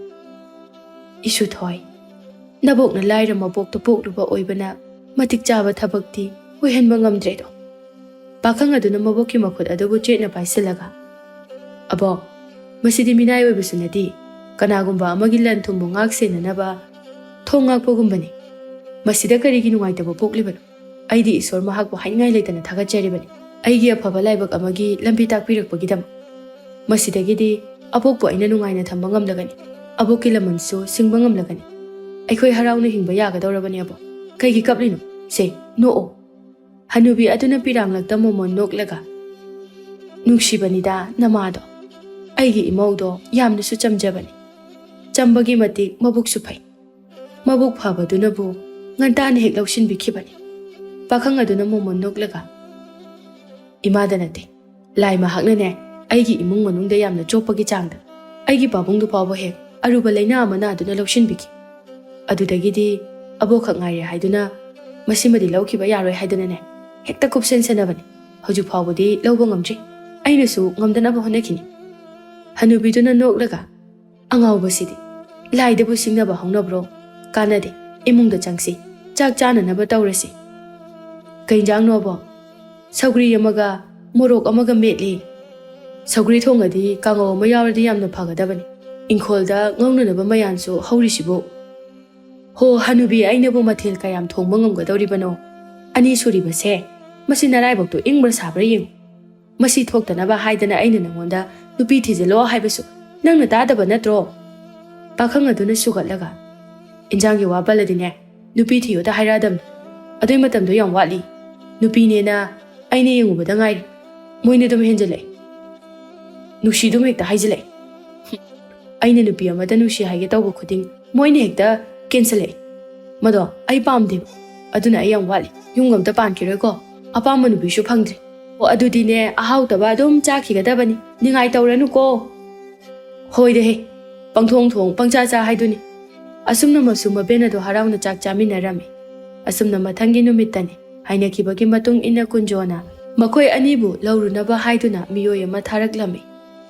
"ꯏꯁꯨꯊꯣꯏ, ꯅꯕꯣꯛꯅ ꯂꯥꯏꯔ ꯃꯄꯣꯛꯇ ꯄꯣꯛꯂꯨꯕ ꯑꯣꯏꯕꯅ ꯃꯇꯤꯛ ꯆꯥꯕ ꯊꯕꯛꯇꯤ ꯑꯣꯏꯍꯟꯕ ꯉꯝꯗ꯭ꯔꯦꯗꯣ." ꯄꯥꯈꯪ ꯑꯗꯨꯅ ꯃꯕꯣꯛꯀꯤ ꯃꯈꯨꯠ ꯑꯗꯨꯕꯨ ꯆꯦꯠꯅ ꯄꯥꯏꯁꯤꯜꯂꯒ, "ꯑꯕꯣꯛ, ꯃꯁꯤꯗꯤ ꯃꯤꯅꯥꯏ ꯑꯣꯏꯕꯁꯨ ꯅꯠꯇꯦ, ꯀꯅꯥꯒꯨꯝꯕ ꯑꯃꯒꯤ ꯂꯟ ꯊꯨꯝꯕꯨ ꯉꯥꯛ ꯁꯦꯟꯅꯅꯕ ꯊꯣꯡ ꯉꯥꯛꯄꯒꯨꯝꯕꯅꯤ꯫ ꯃꯁꯤꯗ ꯀꯔꯤꯒꯤ ꯅꯨꯡꯉꯥꯏꯇꯕ ꯄꯣꯛꯂꯤꯕꯅꯣ? ꯑꯩꯗꯤ ꯏꯁꯣꯔ ꯃꯍꯥꯛꯄꯨ ꯍꯥꯏꯅꯤꯡꯉꯥꯏ ꯂꯩꯇꯅ ꯊꯥꯒꯠꯆꯔꯤꯕꯅꯤ, ꯑꯩꯒꯤ ꯑꯐꯕ ꯂꯥꯏꯕꯛ ꯑꯃꯒꯤ ꯂꯝꯕꯤ ꯇꯥꯛꯄꯤꯔꯛꯄꯒꯤꯗꯃꯛ꯫ ꯃꯁꯤꯗꯒꯤꯗꯤ ꯑꯕꯣꯛꯄꯨ ꯑꯩꯅ ꯅꯨꯡꯉꯥꯏꯅ ꯊꯝꯕ ꯉꯝꯂꯒꯅꯤ, ꯑꯕꯣꯛꯀꯤ ꯂꯃꯟꯁꯨ ꯁꯤꯡꯕ ꯉꯝꯂꯒꯅꯤ꯫ ꯑꯩꯈꯣꯏ ꯍꯔꯥꯎꯅ ꯍꯤꯡꯕ ꯌꯥꯒꯗꯧꯔꯕꯅꯤ ꯑꯕꯣꯛ꯫ ꯀꯩꯒꯤ ꯀꯞꯂꯤꯅꯣ? ꯁꯦ, ꯅꯣꯛꯑꯣ." ꯍꯅꯨꯕꯤ ꯑꯗꯨꯅ ꯄꯤꯔꯥꯡꯂꯛꯇ ꯃꯣꯃꯣꯟ ꯅꯣꯛꯂꯒ, "ꯅꯨꯡꯁꯤꯕꯅꯤꯗ ꯅꯃꯥꯗꯣ, ꯑꯩꯒꯤ ꯏꯃꯧꯗꯣ ꯌꯥꯝꯅꯁꯨ ꯆꯝꯖꯕꯅꯤ, ꯆꯝꯕꯒꯤ ꯃꯇꯤꯛ ꯃꯕꯨꯛꯁꯨ ꯐꯩ꯫ ꯃꯕꯨꯛ ꯐꯕꯗꯨꯅꯕꯨ ꯉꯟꯇꯥꯅ ꯍꯦꯛ ꯂꯧꯁꯤꯟꯕꯤꯈꯤꯕꯅꯤ." ꯄꯥꯈꯪ ꯑꯗꯨꯅ ꯃꯣꯃꯣꯟ ꯅꯣꯛꯂꯒ, "ꯏꯃꯥꯗ ꯅꯠꯇꯦ, ꯂꯥꯏ ꯃꯍꯥꯛꯅꯅꯦ ꯑꯩꯒꯤ ꯏꯃꯨꯡ ꯃꯅꯨꯡꯗ ꯌꯥꯝꯅ ꯆꯣꯞꯄꯒꯤ ꯆꯥꯡꯗ ꯑꯩꯒꯤ ꯄꯥꯕꯨꯡꯗꯨ ꯐꯥꯎꯕ ꯍꯦꯛ ꯑꯔꯨꯕ ꯂꯩꯅꯥ ꯑꯃ ꯅꯥꯗꯨꯅ ꯂꯧꯁꯤꯟꯕꯤꯈꯤ꯫ ꯑꯗꯨꯗꯒꯤꯗꯤ ꯑꯕꯣꯛꯈꯛ ꯉꯥꯏꯔꯦ ꯍꯥꯏꯗꯨꯅ ꯃꯁꯤꯃꯗꯤ ꯂꯧꯈꯤꯕ ꯌꯥꯔꯣꯏ ꯍꯥꯏꯗꯨꯅꯅꯦ ꯍꯦꯛꯇ ꯀꯨꯞꯁꯦꯟꯁꯟꯅꯕꯅꯤ꯫ ꯍꯧꯖꯤꯛ ꯐꯥꯎꯕꯗꯤ ꯂꯧꯕ ꯉꯝꯗ꯭ꯔꯤ, ꯑꯩꯅꯁꯨ ꯉꯝꯗꯅꯕ ꯍꯣꯠꯅꯈꯤꯅꯤ." ꯍꯅꯨꯕꯤꯗꯨꯅ ꯅꯣꯛꯂꯒ, "ꯑꯉꯥꯎꯕꯁꯤꯗꯤ, ꯂꯥꯏꯗꯕꯨ ꯁꯤꯡꯅꯕ ꯍꯧꯅꯕ꯭ꯔꯣ? ꯀꯥꯟꯅꯗꯦ, ꯏꯃꯨꯡꯗ ꯆꯪꯁꯤ, ꯆꯥꯛ ꯆꯥꯅꯅꯕ ꯇꯧꯔꯁꯤ." "ꯀꯩ ꯏꯟꯖꯥꯡꯅꯣ ꯑꯕꯣꯛ?" "ꯁꯧꯒ꯭ꯔꯤ ꯑꯃꯒ ꯃꯣꯔꯣꯛ ꯑꯃꯒ ꯃꯦꯠꯂꯤ." "ꯁꯧꯒ꯭ꯔꯤ ꯊꯣꯡꯉꯗꯤ ꯀꯥꯡꯉꯧ ꯑꯃ ꯌꯥꯎꯔꯗꯤ ꯌꯥꯝꯅ ꯐꯒꯗꯕꯅꯤ, ꯏꯪꯈꯣꯜꯗ ꯉꯧꯅꯅꯕ ꯃꯌꯥꯟꯁꯨ ꯍꯧꯔꯤꯁꯤꯕꯨ." "ꯍꯣ ꯍꯅꯨꯕꯤ, ꯑꯩꯅꯕꯨ ꯃꯊꯦꯜ ꯀꯌꯥꯝ ꯊꯣꯡꯕ ꯉꯝꯒꯗꯧꯔꯤꯕꯅꯣ? ꯑꯅꯤ ꯁꯨꯔꯤꯕꯁꯦ, ꯃꯁꯤ ꯅꯔꯥꯏꯕꯛꯇꯣ ꯏꯪꯕ꯭ꯔꯥ ꯁꯥꯕ꯭ꯔꯥ ꯌꯦꯡꯉꯨ꯫ ꯃꯁꯤ ꯊꯣꯛꯇꯅꯕ ꯍꯥꯏꯗꯅ ꯑꯩꯅ ꯅꯉꯣꯟꯗ ꯅꯨꯄꯤ ꯊꯤꯖꯤꯜꯂꯣ ꯍꯥꯏꯕꯁꯨ ꯅꯪꯅ ꯇꯥꯗꯕ ꯅꯠꯇ꯭ꯔꯣ?" ꯄꯥꯈꯪ ꯑꯗꯨꯅ ꯁꯨꯒꯠꯂꯒ, "ꯏꯟꯖꯥꯡꯒꯤ ꯋꯥ ꯄꯜꯂꯗꯤꯅꯦ ꯅꯨꯄꯤ ꯊꯤꯌꯣꯗ ꯍꯥꯏꯔꯛꯑꯗꯕꯅꯤ, ꯑꯗꯨꯏ ꯃꯇꯝꯗꯣ ꯌꯥꯝ ꯋꯥꯠꯂꯤ꯫ ꯅꯨꯄꯤꯅꯦꯅ ꯑꯩꯅ ꯌꯦꯡꯉꯨꯕꯗ ꯉꯥꯏꯔꯤ, ꯃꯣꯏꯅ ꯑꯗꯨꯝ ꯍꯦꯟꯖꯜꯂꯛꯏ, ꯅꯨꯡꯁꯤꯗꯨꯝ ꯍꯦꯛꯇ ꯍꯥꯏꯖꯤꯜꯂꯛꯏ꯫ ꯑꯩꯅ ꯅꯨꯄꯤ ꯑꯃꯗ ꯅꯨꯡꯁꯤ ꯍꯥꯏꯒꯦ ꯇꯧꯕ ꯈꯨꯗꯤꯡ ꯃꯣꯏꯅ ꯍꯦꯛꯇ ꯀꯦꯟꯁꯜꯂꯛꯏ꯫ ꯃꯗꯣ ꯑꯩ ꯄꯥꯝꯗꯦꯕ, ꯑꯗꯨꯅ ꯑꯩ ꯌꯥꯝ ꯋꯥꯠꯂꯤ, ꯌꯨꯝ ꯑꯝꯇ ꯄꯥꯟꯈꯤꯔꯣꯏꯀꯣ, ꯑꯄꯥꯝꯕ ꯅꯨꯄꯤꯁꯨ ꯐꯪꯗ꯭ꯔꯤ꯫ ꯑꯣ ꯑꯗꯨꯗꯤꯅꯦ ꯑꯍꯥꯎꯇꯕ ꯑꯗꯨꯝ ꯆꯥꯈꯤꯒꯗꯕꯅꯤ, ꯅꯤꯡꯉꯥꯏ ꯇꯧꯔꯅꯨꯀꯣ." "ꯍꯣꯏꯗꯍꯦ, ꯄꯪꯊꯣꯡ ꯊꯣꯡ ꯄꯪꯆꯥ ꯆꯥ ꯍꯥꯏꯗꯨꯅꯤ." ꯑꯁꯨꯝꯅ ꯃꯁꯨ ꯃꯕꯦꯟ ꯑꯗꯨ ꯍꯔꯥꯎꯅ ꯆꯥꯛ ꯆꯥꯃꯤꯟꯅꯔꯝꯃꯤ꯫ ꯑꯁꯨꯝꯅ ꯃꯊꯪꯒꯤ ꯅꯨꯃꯤꯠꯇꯅꯤ ꯍꯥꯏꯅꯈꯤꯕꯒꯤ ꯃꯇꯨꯡ ꯏꯟꯅ ꯀꯨꯟꯖꯣꯅ ꯃꯈꯣꯏ ꯑꯅꯤꯕꯨ ꯂꯧꯔꯨꯅꯕ ꯍꯥꯏꯗꯨꯅ ꯃꯤꯑꯣꯏ ꯑꯃ ꯊꯥꯔꯛꯂꯝꯃꯤ꯫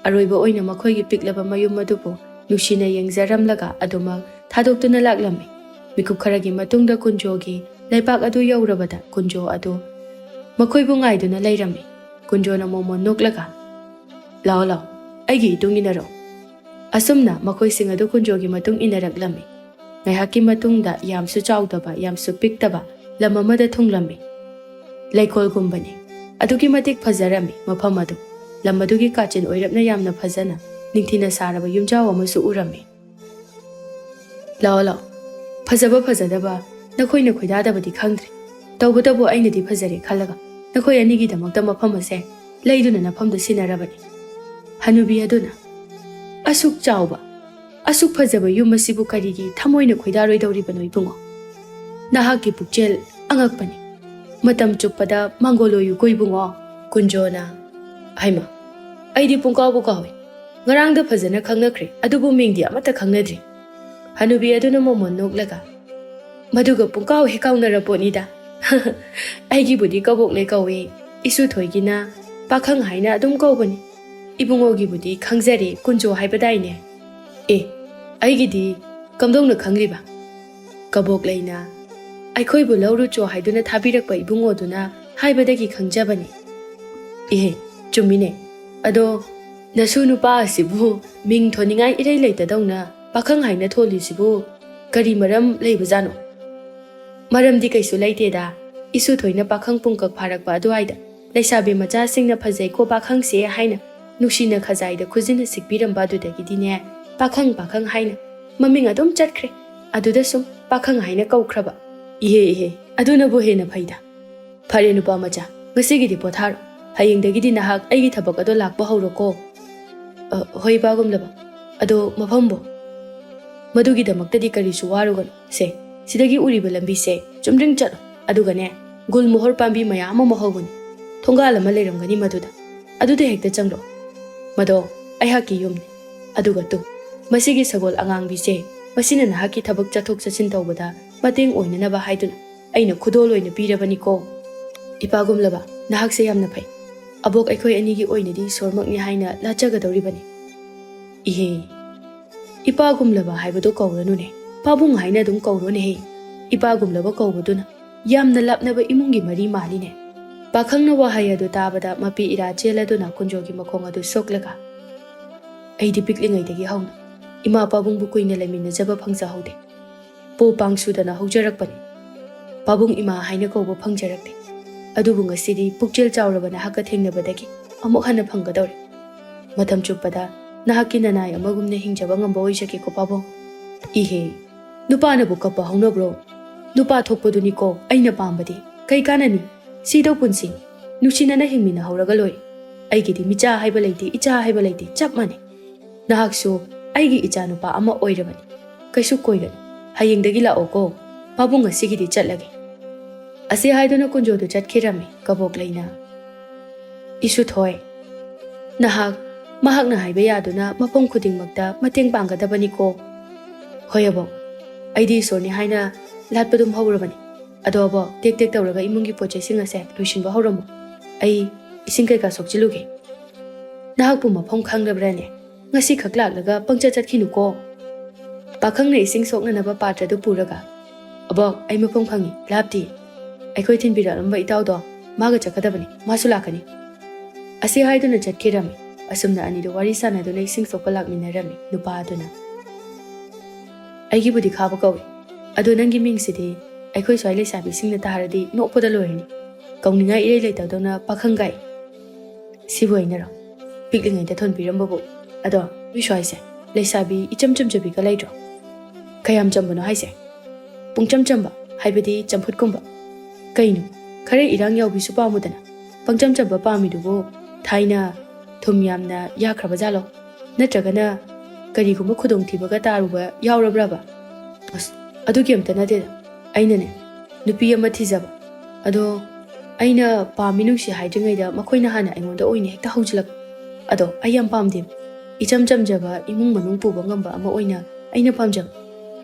ꯑꯔꯣꯏꯕ ꯑꯣꯏꯅ ꯃꯈꯣꯏꯒꯤ ꯄꯤꯛꯂꯕ ꯃꯌꯨꯝ ꯑꯗꯨꯕꯨ ꯅꯨꯡꯁꯤꯅ ꯌꯦꯡꯖꯔꯝꯂꯒ ꯑꯗꯨꯃꯛ ꯊꯥꯗꯣꯛꯇꯨꯅ ꯂꯥꯛꯂꯝꯃꯤ꯫ ꯃꯤꯀꯨꯞ ꯈꯔꯒꯤ ꯃꯇꯨꯡꯗ ꯀꯨꯟꯖꯣꯒꯤ ꯂꯩꯄꯥꯛ ꯑꯗꯨ ꯌꯧꯔꯕꯗ ꯀꯨꯟꯖꯣ ꯑꯗꯨ ꯃꯈꯣꯏꯕꯨ ꯉꯥꯏꯗꯨꯅ ꯂꯩꯔꯝꯃꯤ꯫ ꯀꯨꯟꯖꯣꯅ ꯃꯣꯃꯣꯟ ꯅꯣꯛꯂꯒ, "ꯂꯥꯛꯑꯣ ꯂꯥꯛꯑꯣ, ꯑꯩꯒꯤ ꯏꯇꯨꯡ ꯏꯟꯅꯔꯛꯑꯣ." ꯑꯁꯨꯝꯅ ꯃꯈꯣꯏꯁꯤꯡ ꯑꯗꯨ ꯀꯨꯟꯖꯣꯒꯤ ꯃꯇꯨꯡ ꯏꯟꯅꯔꯛꯂꯝꯃꯤ꯫ ꯉꯥꯏꯍꯥꯛꯀꯤ ꯃꯇꯨꯡꯗ ꯌꯥꯝꯁꯨ ꯆꯥꯎꯗꯕ ꯌꯥꯝꯁꯨ ꯄꯤꯛꯇꯕ ꯂꯝ ꯑꯃꯗ ꯊꯨꯡꯂꯝꯃꯤ꯫ ꯂꯩꯀꯣꯜꯒꯨꯝꯕꯅꯤ, ꯑꯗꯨꯛꯀꯤ ꯃꯇꯤꯛ ꯐꯖꯔꯝꯃꯤ ꯃꯐꯝ ꯑꯗꯨ꯫ ꯂꯝ ꯑꯗꯨꯒꯤ ꯀꯥꯆꯤꯟ ꯑꯣꯏꯔꯞꯅ ꯌꯥꯝꯅ ꯐꯖꯅ ꯅꯤꯡꯊꯤꯅ ꯁꯥꯔꯕ ꯌꯨꯝꯖꯥꯎ ꯑꯃꯁꯨ ꯎꯔꯝꯃꯤ꯫ "ꯂꯥꯛꯑꯣ ꯂꯥꯛꯑꯣ, ꯐꯖꯕ ꯐꯖꯗꯕ ꯅꯈꯣꯏꯅ ꯈꯣꯏꯗꯥꯗꯕꯗꯤ ꯈꯪꯗ꯭ꯔꯦ, ꯇꯧꯕꯇꯕꯨ ꯑꯩꯅꯗꯤ ꯐꯖꯔꯦ ꯈꯜꯂꯒ ꯅꯈꯣꯏ ꯑꯅꯤꯒꯤꯗꯃꯛꯇ ꯃꯐꯝ ꯑꯁꯦ ꯂꯩꯗꯨꯅ ꯅꯐꯝꯗ ꯁꯤꯟꯅꯔꯕꯅꯤ." ꯍꯅꯨꯕꯤ ꯑꯗꯨꯅ, "ꯑꯁꯨꯛ ꯆꯥꯎꯕ, ꯑꯁꯨꯛ ꯐꯖꯕ ꯌꯨꯝ ꯑꯁꯤꯕꯨ ꯀꯔꯤꯒꯤ ꯊꯃꯣꯏꯅ ꯈꯣꯏꯗꯥꯔꯣꯏꯗꯧꯔꯤꯕꯅꯣ ꯏꯕꯨꯡꯉꯣ? ꯅꯍꯥꯛꯀꯤ ꯄꯨꯛꯆꯦꯜ ꯑꯉꯛꯄꯅꯤ, ꯃꯇꯝ ꯆꯨꯞꯄꯗ ꯃꯥꯡꯒꯣꯜꯂꯣꯏꯌꯨꯀꯣ ꯏꯕꯨꯡꯉꯣ." ꯀꯨꯟꯖꯣꯅ, "ꯍꯩꯃ, ꯑꯩꯗꯤ ꯄꯨꯡꯀꯥꯎꯕꯨ ꯀꯥꯎꯏ, ꯉꯔꯥꯡꯗ ꯐꯖꯅ ꯈꯪꯅꯈ꯭ꯔꯦ, ꯑꯗꯨꯕꯨ ꯃꯤꯡꯗꯤ ꯑꯃꯠꯇ ꯈꯪꯅꯗ꯭ꯔꯤ." ꯍꯅꯨꯕꯤ ꯑꯗꯨꯅ ꯃꯣꯃꯣꯟ ꯅꯣꯛꯂꯒ, "ꯃꯗꯨꯒ ꯄꯨꯡꯀꯥꯎ ꯍꯦꯛ ꯀꯥꯎꯅꯔꯄꯣꯠꯅꯤꯗ꯫ ꯑꯩꯒꯤꯕꯨꯗꯤ ꯀꯕꯣꯛꯅꯦ ꯀꯧꯏ, ꯏꯁꯨꯊꯣꯏꯒꯤꯅ ꯄꯥꯈꯪ ꯍꯥꯏꯅ ꯑꯗꯨꯝ ꯀꯧꯕꯅꯤ, ꯏꯕꯨꯡꯉꯣꯒꯤꯕꯨꯗꯤ ꯈꯪꯖꯔꯦ ꯀꯨꯟꯖꯣ ꯍꯥꯏꯕꯗꯥꯏꯅꯦ." "ꯑꯦ, ꯑꯩꯒꯤꯗꯤ ꯀꯝꯗꯧꯅ ꯈꯪꯂꯤꯕ?" "ꯀꯕꯣꯛ ꯂꯩꯅ ꯑꯩꯈꯣꯏꯕꯨ ꯂꯧꯔꯨꯆꯣ ꯍꯥꯏꯗꯨꯅ ꯊꯥꯕꯤꯔꯛꯄ ꯏꯕꯨꯡꯉꯣꯗꯨꯅ ꯍꯥꯏꯕꯗꯒꯤ ꯈꯪꯖꯕꯅꯤ." "ꯏꯍꯦ, ꯆꯨꯝꯃꯤꯅꯦ, ꯑꯗꯣ ꯅꯁꯨ ꯅꯨꯄꯥ ꯑꯁꯤꯕꯨ ꯃꯤꯡ ꯊꯣꯟꯅꯤꯡꯉꯥꯏ ꯏꯔꯩ ꯂꯩꯇꯗꯧꯅ ꯄꯥꯈꯪ ꯍꯥꯏꯅ ꯊꯣꯜꯂꯤꯁꯤꯕꯨ ꯀꯔꯤ ꯃꯔꯝ ꯂꯩꯕꯖꯥꯠꯅꯣ?" "ꯃꯔꯝꯗꯤ ꯀꯩꯁꯨ ꯂꯩꯇꯦꯗ, Isu thoina pakhang pungkak pharakpa aduaida leisabi macha singna phajai ko pakhang se haina nuksina khajai da khujina sikpiramba adudagidine pakhang haina maming adum chatkhre aduda sum pakhang haina kaukraba ihe aduna bo hena phaida phare nupa macha ngasigidi potharo hayengdagidi nahak aigi thabak ado lakpa hauroko hoi bagum laba ado mafambo madugi damaktadi karisu warugan se sidagi uriba lambi se chumdring chat adugane gul mohor pambi mayam ama mahoguni thongal ama leiramgani maduda adude hekta changro mado aihaki yumni aduga tu masigi sagol angang bise masina nahaki thabak chathok chachin tawbada mateng oinana ba haiduna aina khudol oina pirabani ko ipagum laba nahak se yamna phai abok aikhoi anigi oinadi sormakni haina lachagadoribani ihe ipagum laba haibado kawranune pabung haina dum kawrone he ipagum laba kawbaduna yamna lapnaba imungi mari maline pakhangna wahai adu tabada mapi ira cheladuna kunjogi makhong adu soklaga aidi piklingai dagi hauna ima pabung bu kuina lemina jaba phangsa haude po pangsudana haujarakpani pabung ima haina kawba phangjarakte adubu ngasidi pukchel chawrabana hakka thengnabadagi amuk hana phanggadore matam chuppada nahaki nanai amagumna hingjaba ngamba oisaki ko pabung ihe nupana bu kappa haunabro nupa thokpaduni ko aina pambadi kai kanani sido punsi nuchinana hingmina hauraga loi aigidi micha haiba leiti icha haiba leiti chap mane nahaksu aigi icha nupa ama oirabani kaisu koigan hayengdagi la oko pabung asigidi chatlage ase haiduna kunjodu chatkirami kabok leina isu thoi nahak mahakna haiba yaduna mapong khudingmakta mateng panggadabani ko hoyabo aidi sorni haina latpadum haurabani adobo tek tawraga imungi poche singa se luishinba hauramo ai ising kai ka sokchiluge nahakpu mafam khangrabrane ngasi khaklaklaga pangcha chatkinu ko pakhangna ising sokna naba patra du puraga abo ai mafam khangi lapti aikhoi thinbiralamba itawdo maga chakadabani masu lakani ase haiduna chatkirami asumna ani do wari sana do ising sokalak minarami nupa aduna aigi budi khaba kawi ado nangi mingsidi aikhoi swai leisabi singna taharadi nokpoda loirni kaungninga irei leitawdona pakhangai sibu ainaro piklingai da thon pirambabu ado wiswaise leisabi ichamcham jabi ka leidro kayam chambano haise pungcham chamba haibadi champhut kumba kainu khare irang yaw bisu pamudana pangcham chamba pamidubu thaina thum yamna yakraba jalo natragana karigumba khudong thibaga taruba yawrabraba as adu kemta na de ainane nupi ama thijaba ado aina paminungsi haidringaida makoina hana aingonda oine hekta haujilak ado ayam pamdim icham chamjaba imung manung puba ngamba ama oina aina pamjam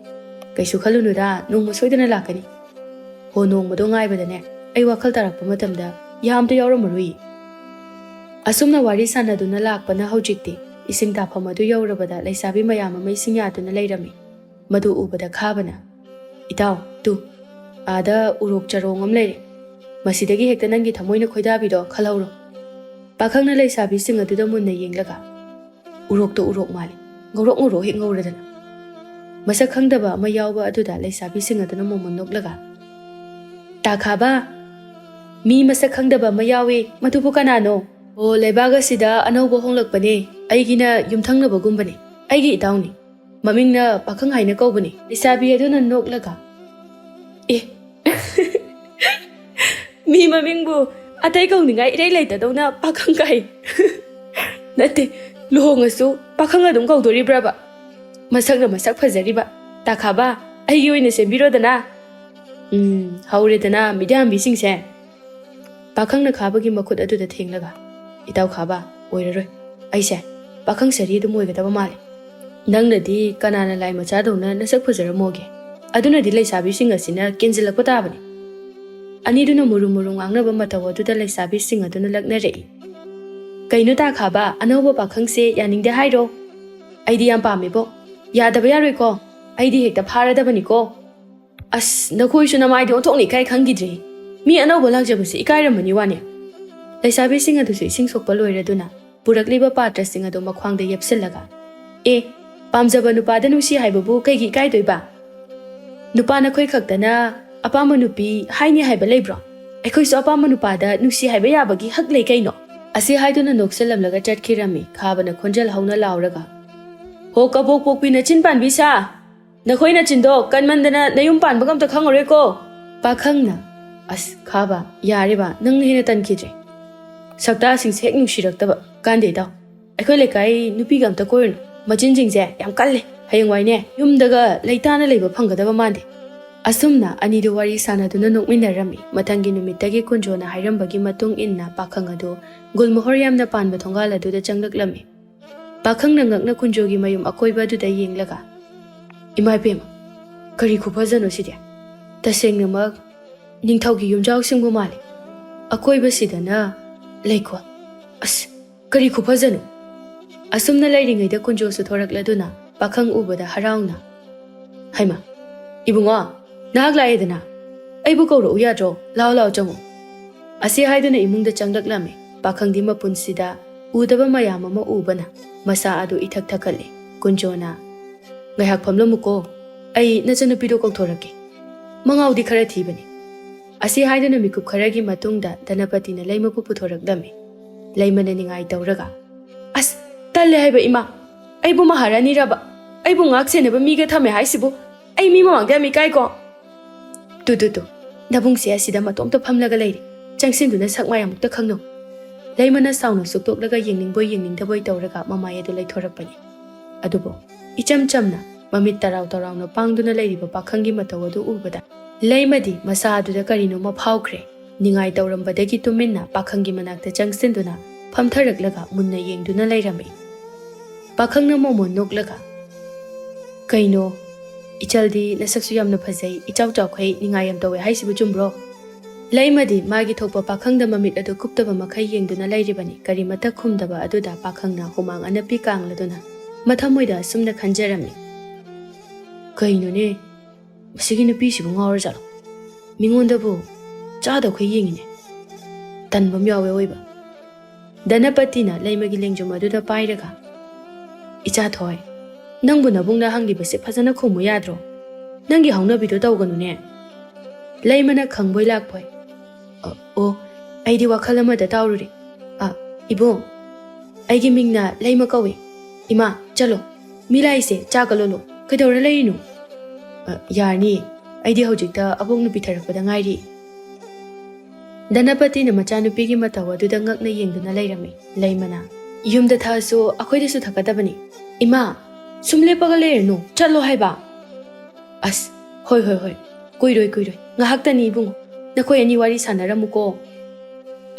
kaisu khalunuda nongma soidana lakani ho nongmado ngaibadane ai wakhal tarakpa matamda yamta yawramarui asumna wari sanaduna lakpana haujikti ising tafamadu yawrabada leisabi mayam ama ising yaduna leirami madu ubada khabana itaw tu ada urok charong am leire masidagi hekta nangi thamoina khoidabido khalawro pakhangna leisabi sing aduda munna yenglaga urok to urok mali ngorok ngoro he ngauradana masak khangdaba ama yawba aduda leisabi sing aduna momon noklaga ta khaba mi masak khangdaba ma yawe matubu kanano o leibaga sida anaubo honglakpane aigina yumthangnaba gumbane aigi itawni mamingna pakhang haina kawbani leisabi aduna noklaga mi mamingbu atai kaungningai irei leitadona pakhang kai nate luhongasu pakhang adum kaudoribraba masakna masak phajariba takhaba aigi oina sembirodana hauredana midyam bisingse pakhangna khabagi makhut aduda thenglaga itaw khaba oiraroi aise pakhang sari adum oigadaba male nangnadi kanana lai macha dona nasak phajaramoge aduna di leisabi sing asina kenjilakpa tabani aniduna muru ngangnaba mataw aduda leisabi sing aduna laknare kainu ta khaba anauba pakhang se yaningde hairo aidi yam pamebo yadaba yaroi ko aidi hekta pharadabani ko as nakhoi suna mai do thongni kai khangidre mi anauba lakjabase ikairamani wane leisabi sing adu sing sokpa loiraduna purakliba patra sing adu makhwangda yepsillaga pamjaba nupada nusi haibabu kaigi kai doiba nupana khoi khaktana apama nupi haini haiba leibro ꯑꯩꯈꯣꯏꯁꯨ ꯑꯄꯥꯝꯕ ꯅꯨꯄꯥꯗ ꯅꯨꯡꯁꯤ ꯍꯥꯏꯕ ꯌꯥꯕꯒꯤ ꯍꯛ ꯂꯩ ꯀꯩꯅꯣ ꯑꯁꯤ ꯍꯥꯏꯗꯨꯅ ꯅꯣꯛꯁꯜꯂꯝꯂꯒ ꯆꯠꯈꯤꯔꯝꯃꯤ ꯈꯥꯕꯅ ꯈꯣꯟꯖꯦꯜ ꯍꯧꯅ ꯂꯥꯎꯔꯒ ꯍꯣ ꯀꯕꯣꯛ ꯄꯣꯛꯄꯤ ꯅꯆꯤꯟ ꯄꯥꯟꯕꯤ ꯁꯥ ꯅꯈꯣꯏ ꯅꯆꯤꯟꯗꯣ ꯀꯟꯃꯟꯗꯅ ꯅꯌꯨꯝ ꯄꯥꯟꯕꯒ ꯑꯝꯇ ꯈꯪꯉꯔꯣꯏꯀꯣ ꯄꯥꯈꯪꯅ ꯑꯁ ꯈꯥꯕ ꯌꯥꯔꯦꯕ ꯅꯪꯅ ꯍꯦꯟꯅ ꯇꯟꯈꯤꯗ꯭ꯔꯦ ꯁꯛꯇꯥꯁꯤꯡꯁꯦ ꯍꯦꯛ ꯅꯨꯡꯁꯤꯔꯛꯇꯕ ꯀꯥꯟꯗꯦ ꯏꯇꯥꯎ ꯑꯩꯈꯣꯏ ꯂꯩꯀꯥꯏ ꯅꯨꯄꯤꯒ ꯑꯝꯇ ꯀꯣꯏꯔꯨꯅꯨ ꯃꯆꯤꯟꯁꯤꯡꯁꯦ ꯌꯥꯝ ꯀꯜꯂꯦ ꯍꯌꯦꯡꯋꯥꯏꯅꯦ ꯌꯨꯝꯗꯒ ꯂꯩꯇꯥꯅ ꯂꯩꯕ ꯐꯪꯒꯗꯕ ꯃꯥꯟꯗꯦ ꯑꯁꯨꯝꯅ ꯑꯅꯤꯗꯨ ꯋꯥꯔꯤ ꯁꯥꯟꯅꯗꯨꯅ ꯅꯣꯛꯃꯤꯟꯅꯔꯝꯃꯤ ꯃꯊꯪꯒꯤ ꯅꯨꯃꯤꯠꯇꯒꯤ ꯀꯨꯟꯖꯣꯅ ꯍꯥꯏꯔꯝꯕꯒꯤ ꯃꯇꯨꯡ ꯏꯟꯅ ꯄꯥꯈꯪ ꯑꯗꯨ ꯒꯨꯜꯃꯣꯍꯣꯔ ꯌꯥꯝꯅ ꯄꯥꯟꯕ ꯊꯣꯡꯒꯥꯜ ꯑꯗꯨꯗ ꯆꯪꯂꯛꯂꯝꯃꯤ ꯄꯥꯈꯪꯅ ꯉꯛꯅ ꯀꯨꯟꯖꯣꯒꯤ ꯃꯌꯨꯝ ꯑꯀꯣꯏꯕ ꯑꯗꯨꯗ ꯌꯦꯡꯂꯒ ꯏꯃꯥ ꯏꯄꯦꯝꯃ ꯀꯔꯤ ꯈꯨꯐꯖꯅꯣ ꯁꯤꯗꯤ ꯇꯁꯦꯡꯅꯃꯛ ꯅꯤꯡꯊꯧꯒꯤ ꯌꯨꯝꯖꯥꯎꯁꯤꯡꯕꯨ ꯃꯥꯜꯂꯤ ꯑꯀꯣꯏꯕꯁꯤꯗꯅ ꯂꯩꯀꯣꯜ ꯑꯁ ꯀꯔꯤ ꯈꯨꯐꯖꯅꯣ ꯑꯁꯨꯝꯅ ꯂꯩꯔꯤꯉꯩꯗ ꯀꯨꯟꯖꯣꯁꯨ ꯊꯣꯔꯛꯂꯗꯨꯅ ꯄꯥꯈꯪ ꯎꯕꯗ ꯍꯔꯥꯎꯅ ꯍꯩꯃ ꯏꯕꯨꯡꯉꯣ ꯅꯍꯥꯛ ꯂꯥꯛꯑꯦꯗꯅ ꯑꯩꯕꯨ ꯀꯧꯔꯛꯎ ꯌꯥꯗ꯭ꯔꯣ ꯂꯥꯎ ꯂꯥꯎ ꯆꯪꯉꯨ ꯑꯁꯤ ꯍꯥꯏꯗꯨꯅ ꯏꯃꯨꯡꯗ ꯆꯪꯂꯛꯂꯝꯃꯤ ꯄꯥꯈꯪꯗꯤ ꯃꯄꯨꯟꯁꯤꯗ ꯎꯗꯕ ꯃꯌꯥꯝ ꯑꯃ ꯎꯕꯅ ꯃꯁꯥ ꯑꯗꯨ ꯏꯊꯛ ꯊꯛꯀꯠꯂꯤ ꯀꯨꯟꯖꯣꯅ ꯉꯥꯏꯍꯥꯛ ꯐꯝꯂꯝꯃꯨꯀꯣ ꯑꯩ ꯅꯆꯟꯅꯨꯄꯤꯗꯣ ꯀꯧꯊꯣꯔꯛꯀꯦ ꯃꯉꯥꯎꯗꯤ ꯈꯔ ꯊꯤꯕꯅꯤ ꯑꯁꯤ ꯍꯥꯏꯗꯨꯅ ꯃꯤꯀꯨꯞ ꯈꯔꯒꯤ ꯃꯇꯨꯡꯗ ꯙꯅꯄꯇꯤꯅ ꯂꯩꯃꯕꯨ ꯄꯨꯊꯣꯔꯛꯂꯝꯃꯤ ꯂꯩꯃꯅ ꯅꯤꯡꯉꯥꯏ ꯇꯧꯔꯒ ꯑꯁ ꯇꯜꯂꯦ ꯍꯥꯏꯕ ꯏꯃꯥ ꯑꯩꯕꯨ ꯃꯍꯥꯔꯥꯅꯤꯔꯕ ꯑꯩꯕꯨ ꯉꯥꯛ ꯁꯦꯟꯅꯕ ꯃꯤꯒ ꯊꯝꯃꯦ ꯍꯥꯏꯁꯤꯕꯨ ꯑꯩ ꯃꯤ ꯃꯃꯥꯡꯗ ꯌꯥꯝ ꯏꯀꯥꯏꯀꯣ ꯇꯨ ꯅꯕꯨꯡꯁꯦ ꯑꯁꯤꯗ ꯃꯇꯣꯝꯇ ꯐꯝꯂꯒ ꯂꯩꯔꯤ ꯆꯪꯁꯤꯟꯗꯨꯅ ꯁꯛ ꯃꯥꯏ ꯑꯃꯨꯛꯇ ꯈꯪꯅꯧ ꯂꯩꯃꯅ ꯁꯥꯎꯅ ꯁꯨꯛꯇꯣꯛꯂꯒ ꯌꯦꯡꯅꯤꯡꯕꯣꯏ ꯌꯦꯡꯅꯤꯡꯗꯕꯣꯏ ꯇꯧꯔꯒ ꯃꯃꯥꯏ ꯑꯗꯨ ꯂꯩꯊꯣꯔꯛꯄꯅꯤ ꯑꯗꯨꯕꯨ ꯏꯆꯝ ꯆꯝꯅ ꯃꯃꯤꯠ ꯇꯔꯥꯎ ꯇꯔꯥꯎꯅ ꯄꯥꯡꯗꯨꯅ ꯂꯩꯔꯤꯕ ꯄꯥꯈꯪꯒꯤ ꯃꯇꯧ ꯑꯗꯨ ꯎꯕꯗ ꯂꯩꯃꯗꯤ ꯃꯁꯥ ꯑꯗꯨꯗ ꯀꯔꯤꯅꯣꯃ ꯐꯥꯎꯈ꯭ꯔꯦ ꯅꯤꯡꯉꯥꯏ ꯇꯧꯔꯝꯕꯗꯒꯤ ꯇꯨꯃꯤꯟꯅ ꯄꯥꯈꯪꯒꯤ ꯃꯅꯥꯛꯇ ꯆꯪꯁꯤꯟꯗꯨꯅ ꯐꯝꯊꯔꯛꯂꯒ ꯃꯨꯟꯅ ꯌꯦꯡꯗꯨꯅ ꯂꯩꯔꯝꯃꯤ ꯄꯥꯈꯪꯅ ꯃꯣꯃꯣꯟ ꯅꯣꯛꯂꯒ ꯀꯩꯅꯣ ꯏꯆꯜꯗꯤ ꯅꯁꯛꯁꯨ ꯌꯥꯝꯅ ꯐꯖꯩ ꯏꯆꯥꯎ ꯆꯥꯎꯈꯩ ꯅꯤꯡꯉꯥꯏ ꯌꯥꯝ ꯇꯧꯋꯦ ꯍꯥꯏꯁꯤꯕꯨ ꯆꯨꯝꯕ꯭ꯔꯣ ꯂꯩꯃꯗꯤ ꯃꯥꯒꯤ ꯊꯣꯛꯄ ꯄꯥꯈꯪꯗ ꯃꯃꯤꯠ ꯑꯗꯨ ꯀꯨꯞꯇꯕ ꯃꯈꯩ ꯌꯦꯡꯗꯨꯅ ꯂꯩꯔꯤꯕꯅꯤ ꯀꯔꯤꯃꯠꯇ ꯈꯨꯝꯗꯕ ꯑꯗꯨꯗ ꯄꯥꯈꯪꯅ ꯍꯨꯃꯥꯡ ꯑꯅꯞꯄꯤ ꯀꯥꯡꯂꯗꯨꯅ ꯃꯊꯃꯣꯏꯗ ꯑꯁꯨꯝꯅ ꯈꯟꯖꯔꯝꯃꯤ ꯀꯩꯅꯣꯅꯦ ꯃꯁꯤꯒꯤ ꯅꯨꯄꯤꯁꯤꯕꯨ ꯉꯥꯎꯔꯖꯥꯠꯂꯣ ꯃꯤꯉꯣꯟꯗꯕꯨ ꯆꯥꯗꯧꯈꯩ ꯌꯦꯡꯉꯤꯅꯦ ꯇꯟꯕꯝ ꯌꯥꯎꯋꯦ ꯑꯣꯏꯕ ꯙꯅꯄꯇꯤꯅ ꯂꯩꯃꯒꯤ ꯂꯦꯡꯖꯨꯝ ꯑꯗꯨꯗ ꯄꯥꯏꯔꯒ ꯏꯆꯥ ꯊꯣꯏ ꯅꯪꯕꯨ ꯅꯕꯨꯡꯅ ꯍꯪꯂꯤꯕꯁꯦ ꯐꯖꯅ ꯈꯨꯝꯃꯨ ꯌꯥꯗ꯭ꯔꯣ ꯅꯪꯒꯤ ꯍꯧꯅꯕꯤꯗꯣ ꯇꯧꯒꯅꯨꯅꯦ ꯂꯩꯃꯅ ꯈꯪꯕꯣꯏ ꯂꯥꯛꯄꯣꯏ ꯑꯣ ꯑꯩꯗꯤ ꯋꯥꯈꯜ ꯑꯃꯗ ꯇꯥꯎꯔꯨꯔꯦ ꯏꯕꯨꯡ ꯑꯩꯒꯤ ꯃꯤꯡꯅ ꯂꯩꯃ ꯀꯧꯏ ꯏꯃꯥ ꯆꯠꯂꯣ ꯃꯤ ꯂꯥꯛꯏꯁꯦ ꯆꯥꯒ ꯂꯣꯜꯂꯣ ꯀꯩꯗꯧꯔ ꯂꯩꯔꯤꯅꯣ ꯌꯥꯔꯅꯤꯌꯦ ꯑꯩꯗꯤ ꯍꯧꯖꯤꯛꯇ ꯑꯕꯣꯛꯅ ꯄꯤꯊꯔꯛꯄꯗ ꯉꯥꯏꯔꯤ ꯙꯅꯄꯇꯤꯅ ꯃꯆꯥꯅꯨꯄꯤꯒꯤ ꯃꯇꯧ ꯑꯗꯨꯗ ꯉꯛꯅ ꯌꯦꯡꯗꯨꯅ ꯂꯩꯔꯝꯃꯤ ꯂꯩꯃꯅ ꯌꯨꯝꯗ ꯊꯛꯑꯁꯨ ꯑꯩꯈꯣꯏꯗꯁꯨ ꯊꯛꯀꯗꯕꯅꯤ ꯏꯃꯥ ꯁꯨꯝ ꯂꯦꯞꯄꯒ ꯂꯩꯔꯅꯨ ꯆꯠꯂꯣ ꯍꯥꯏꯕ ꯑꯁ ꯍꯣꯏ ꯀꯨꯏꯔꯣꯏ ꯉꯥꯏꯍꯥꯛꯇꯅꯤ ꯏꯕꯨꯡꯉꯣ ꯅꯈꯣꯏ ꯑꯅꯤ ꯋꯥꯔꯤ ꯁꯥꯟꯅꯔꯝꯃꯨꯀꯣ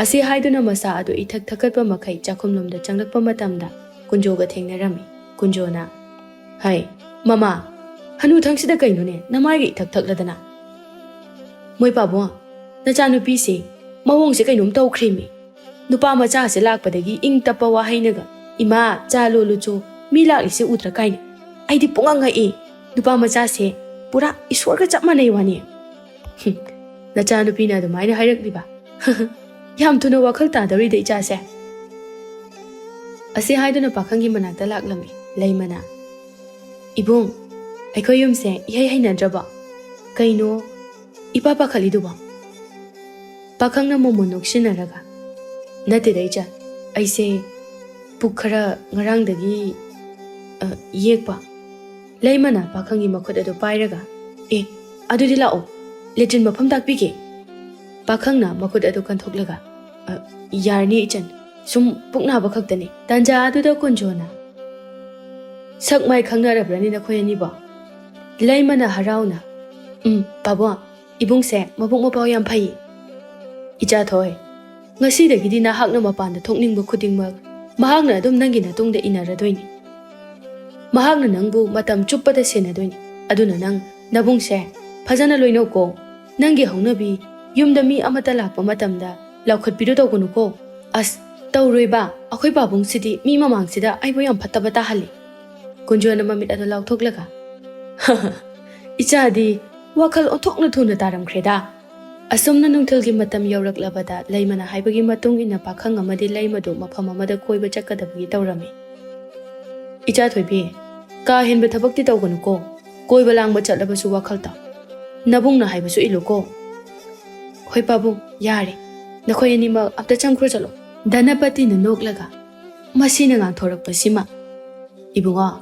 ꯑꯁꯤ ꯍꯥꯏꯗꯨꯅ ꯃꯁꯥ ꯑꯗꯨ ꯏꯊꯛ ꯊꯛꯀꯠꯄ ꯃꯈꯩ ꯆꯥꯛꯈꯨꯝꯂꯣꯝꯗ ꯆꯪꯂꯛꯄ ꯃꯇꯝꯗ ꯀꯨꯟꯖꯣꯒ ꯊꯦꯡꯅꯔꯝꯃꯤ ꯀꯨꯟꯖꯣꯅ ꯍꯩ ꯃꯃꯥ ꯍꯅꯨꯊꯪꯁꯤꯗ ꯀꯩꯅꯣꯅꯦ ꯅꯃꯥꯏꯒ ꯏꯊꯛ ꯊꯛꯂꯗꯅ ꯃꯣꯏ ꯄꯥꯕꯨꯡ ꯅꯆꯥꯅꯨꯄꯤꯁꯦ ꯃꯑꯣꯡꯁꯦ ꯀꯩꯅꯣꯝ ꯇꯧꯈ꯭ꯔꯦꯃꯤ ꯅꯨꯄꯥ ꯃꯆꯥꯁꯦ ꯂꯥꯛꯄꯗꯒꯤ ꯏꯪ ꯇꯞꯄ ꯋꯥꯍꯩꯅꯒ ꯏꯃꯥ ꯆꯥ ꯂꯣꯜꯂꯨꯆꯣ ꯃꯤ ꯂꯥꯛꯂꯤꯁꯦ ꯎꯗ꯭ꯔ ꯀꯥꯏꯅ ꯑꯩꯗꯤ ꯄꯨꯡꯉꯛ ꯉꯛꯏ ꯅꯨꯄꯥ ꯃꯆꯥꯁꯦ ꯄꯨꯔꯥ ꯏꯁꯣꯔꯒ ꯆꯞ ꯃꯥꯟꯅꯩ ꯋꯥꯅꯤ ꯅꯆꯥꯅꯨꯄꯤꯅ ꯑꯗꯨꯃꯥꯏꯅ ꯍꯥꯏꯔꯛꯂꯤꯕ ꯌꯥꯝ ꯊꯨꯅ ꯋꯥꯈꯜ ꯇꯥꯗꯧꯔꯤꯗ ꯏꯆꯥꯁꯦ ꯑꯁꯤ ꯍꯥꯏꯗꯨꯅ ꯄꯥꯈꯪꯒꯤ ꯃꯅꯥꯛꯇ ꯂꯥꯛꯂꯝꯃꯤ ꯂꯩꯃꯅ ꯏꯕꯨꯡ ꯑꯩꯈꯣꯏ ꯌꯨꯝꯁꯦ ꯏꯍꯩ ꯍꯩꯅꯗ꯭ꯔꯕꯣ ꯀꯩꯅꯣ ꯏꯄꯥ ꯄꯥꯈꯠꯂꯤꯗꯨꯕꯣ ꯄꯥꯈꯪꯅ ꯃꯣꯃꯣꯟ ꯅꯣꯛꯁꯤꯟꯅꯔꯒ ꯅꯠꯇꯦꯗ ꯏꯆꯥ ꯑꯩꯁꯦ ꯄꯨꯛ ꯈꯔ ꯉꯔꯥꯡꯗꯒꯤ ꯌꯦꯛꯄ ꯂꯩꯃꯅ ꯄꯥꯈꯪꯒꯤ ꯃꯈꯨꯠ ꯑꯗꯨ ꯄꯥꯏꯔꯒ ꯑꯗꯨꯗꯤ ꯂꯥꯛꯑꯣ ꯂꯦꯇ꯭ꯔꯤꯟ ꯃꯐꯝ ꯇꯥꯛꯄꯤꯒꯦ ꯄꯥꯈꯪꯅ ꯃꯈꯨꯠ ꯑꯗꯨ ꯀꯟꯊꯣꯛꯂꯒ ꯌꯥꯔꯅꯤ ꯏꯆꯟ ꯁꯨꯝ ꯄꯨꯛ ꯅꯥꯕ ꯈꯛꯇꯅꯤ ꯇꯥꯟꯖꯥ ꯑꯗꯨꯗ ꯀꯨꯟꯖꯣꯅ ꯁꯛ ꯃꯥꯏ ꯈꯪꯅꯔꯕ꯭ꯔꯅꯤ ꯅꯈꯣꯏ ꯑꯅꯤꯕꯣ ꯂꯩꯃꯅ ꯍꯔꯥꯎꯅ ꯄꯥꯕꯨꯡ ꯏꯕꯨꯡꯁꯦ ꯃꯕꯨꯛ ꯃꯄꯥꯎ ꯌꯥꯝ ꯐꯩ ꯏꯆꯥ ꯊꯣꯏ ꯉꯁꯤꯗꯒꯤꯗꯤ ꯅꯍꯥꯛꯅ ꯃꯄꯥꯟꯗ ꯊꯣꯛꯅꯤꯡꯕ ꯈꯨꯗꯤꯡꯃꯛ ꯃꯍꯥꯛꯅ ꯑꯗꯨꯝ ꯅꯪꯒꯤ ꯅꯇꯨꯡꯗ ꯏꯟꯅꯔꯗꯣꯏꯅꯤ ꯃꯍꯥꯛꯅ ꯅꯪꯕꯨ ꯃꯇꯝ ꯆꯨꯞꯄꯗ ꯁꯦꯟꯅꯗꯣꯏꯅꯤ ꯑꯗꯨꯅ ꯅꯪ ꯅꯕꯨꯡꯁꯦ ꯐꯖꯅ ꯂꯣꯏꯅꯧꯀꯣ ꯅꯪꯒꯤ ꯍꯧꯅꯕꯤ ꯌꯨꯝꯗ ꯃꯤ ꯑꯃꯠꯇ ꯂꯥꯛꯄ ꯃꯇꯝꯗ ꯂꯥꯎꯈꯠꯄꯤꯗꯣ ꯇꯧꯒꯅꯨꯀꯣ ꯑꯁ ꯇꯧꯔꯣꯏꯕ ꯑꯩꯈꯣꯏ ꯄꯥꯕꯨꯡꯁꯤꯗꯤ ꯃꯤ ꯃꯃꯥꯡꯁꯤꯗ ꯑꯩꯕꯨ ꯌꯥꯝ ꯐꯠꯇꯕ ꯇꯥꯍꯜꯂꯤ ꯀꯨꯟꯖꯣꯅ ꯃꯃꯤꯠ ꯑꯗꯨ ꯂꯥꯎꯊꯣꯛꯂꯒ ꯏꯆꯥꯗꯤ ꯋꯥꯈꯜ ꯑꯣꯟꯊꯣꯛꯅ ꯊꯨꯅ ꯇꯥꯔꯝꯈ꯭ꯔꯦꯗ ꯑꯁꯨꯝꯅ ꯅꯨꯡꯊꯤꯜꯒꯤ ꯃꯇꯝ ꯌꯧꯔꯛꯂꯕꯗ ꯂꯩꯃꯅ ꯍꯥꯏꯕꯒꯤ ꯃꯇꯨꯡ ꯏꯟꯅ ꯄꯥꯈꯪ ꯑꯃꯗꯤ ꯂꯩꯃꯗꯨ ꯃꯐꯝ ꯑꯃꯗ ꯀꯣꯏꯕ ꯆꯠꯀꯗꯕꯒꯤ ꯇꯧꯔꯝꯃꯤ ꯏꯆꯥ ꯊꯣꯏꯕꯤ ꯀꯥ ꯍꯦꯟꯕ ꯊꯕꯛꯇꯤ ꯇꯧꯒꯅꯨꯀꯣ ꯀꯣꯏꯕ ꯂꯥꯡꯕ ꯆꯠꯂꯕꯁꯨ ꯋꯥꯈꯜ ꯇꯥꯎ ꯅꯕꯨꯡꯅ ꯍꯥꯏꯕꯁꯨ ꯏꯜꯂꯨꯀꯣ Hoi pabung, yare. Nakoy anima apta changkro chalo. Danapati na noklaga. Masina ngang thorak pasima. Ibunga.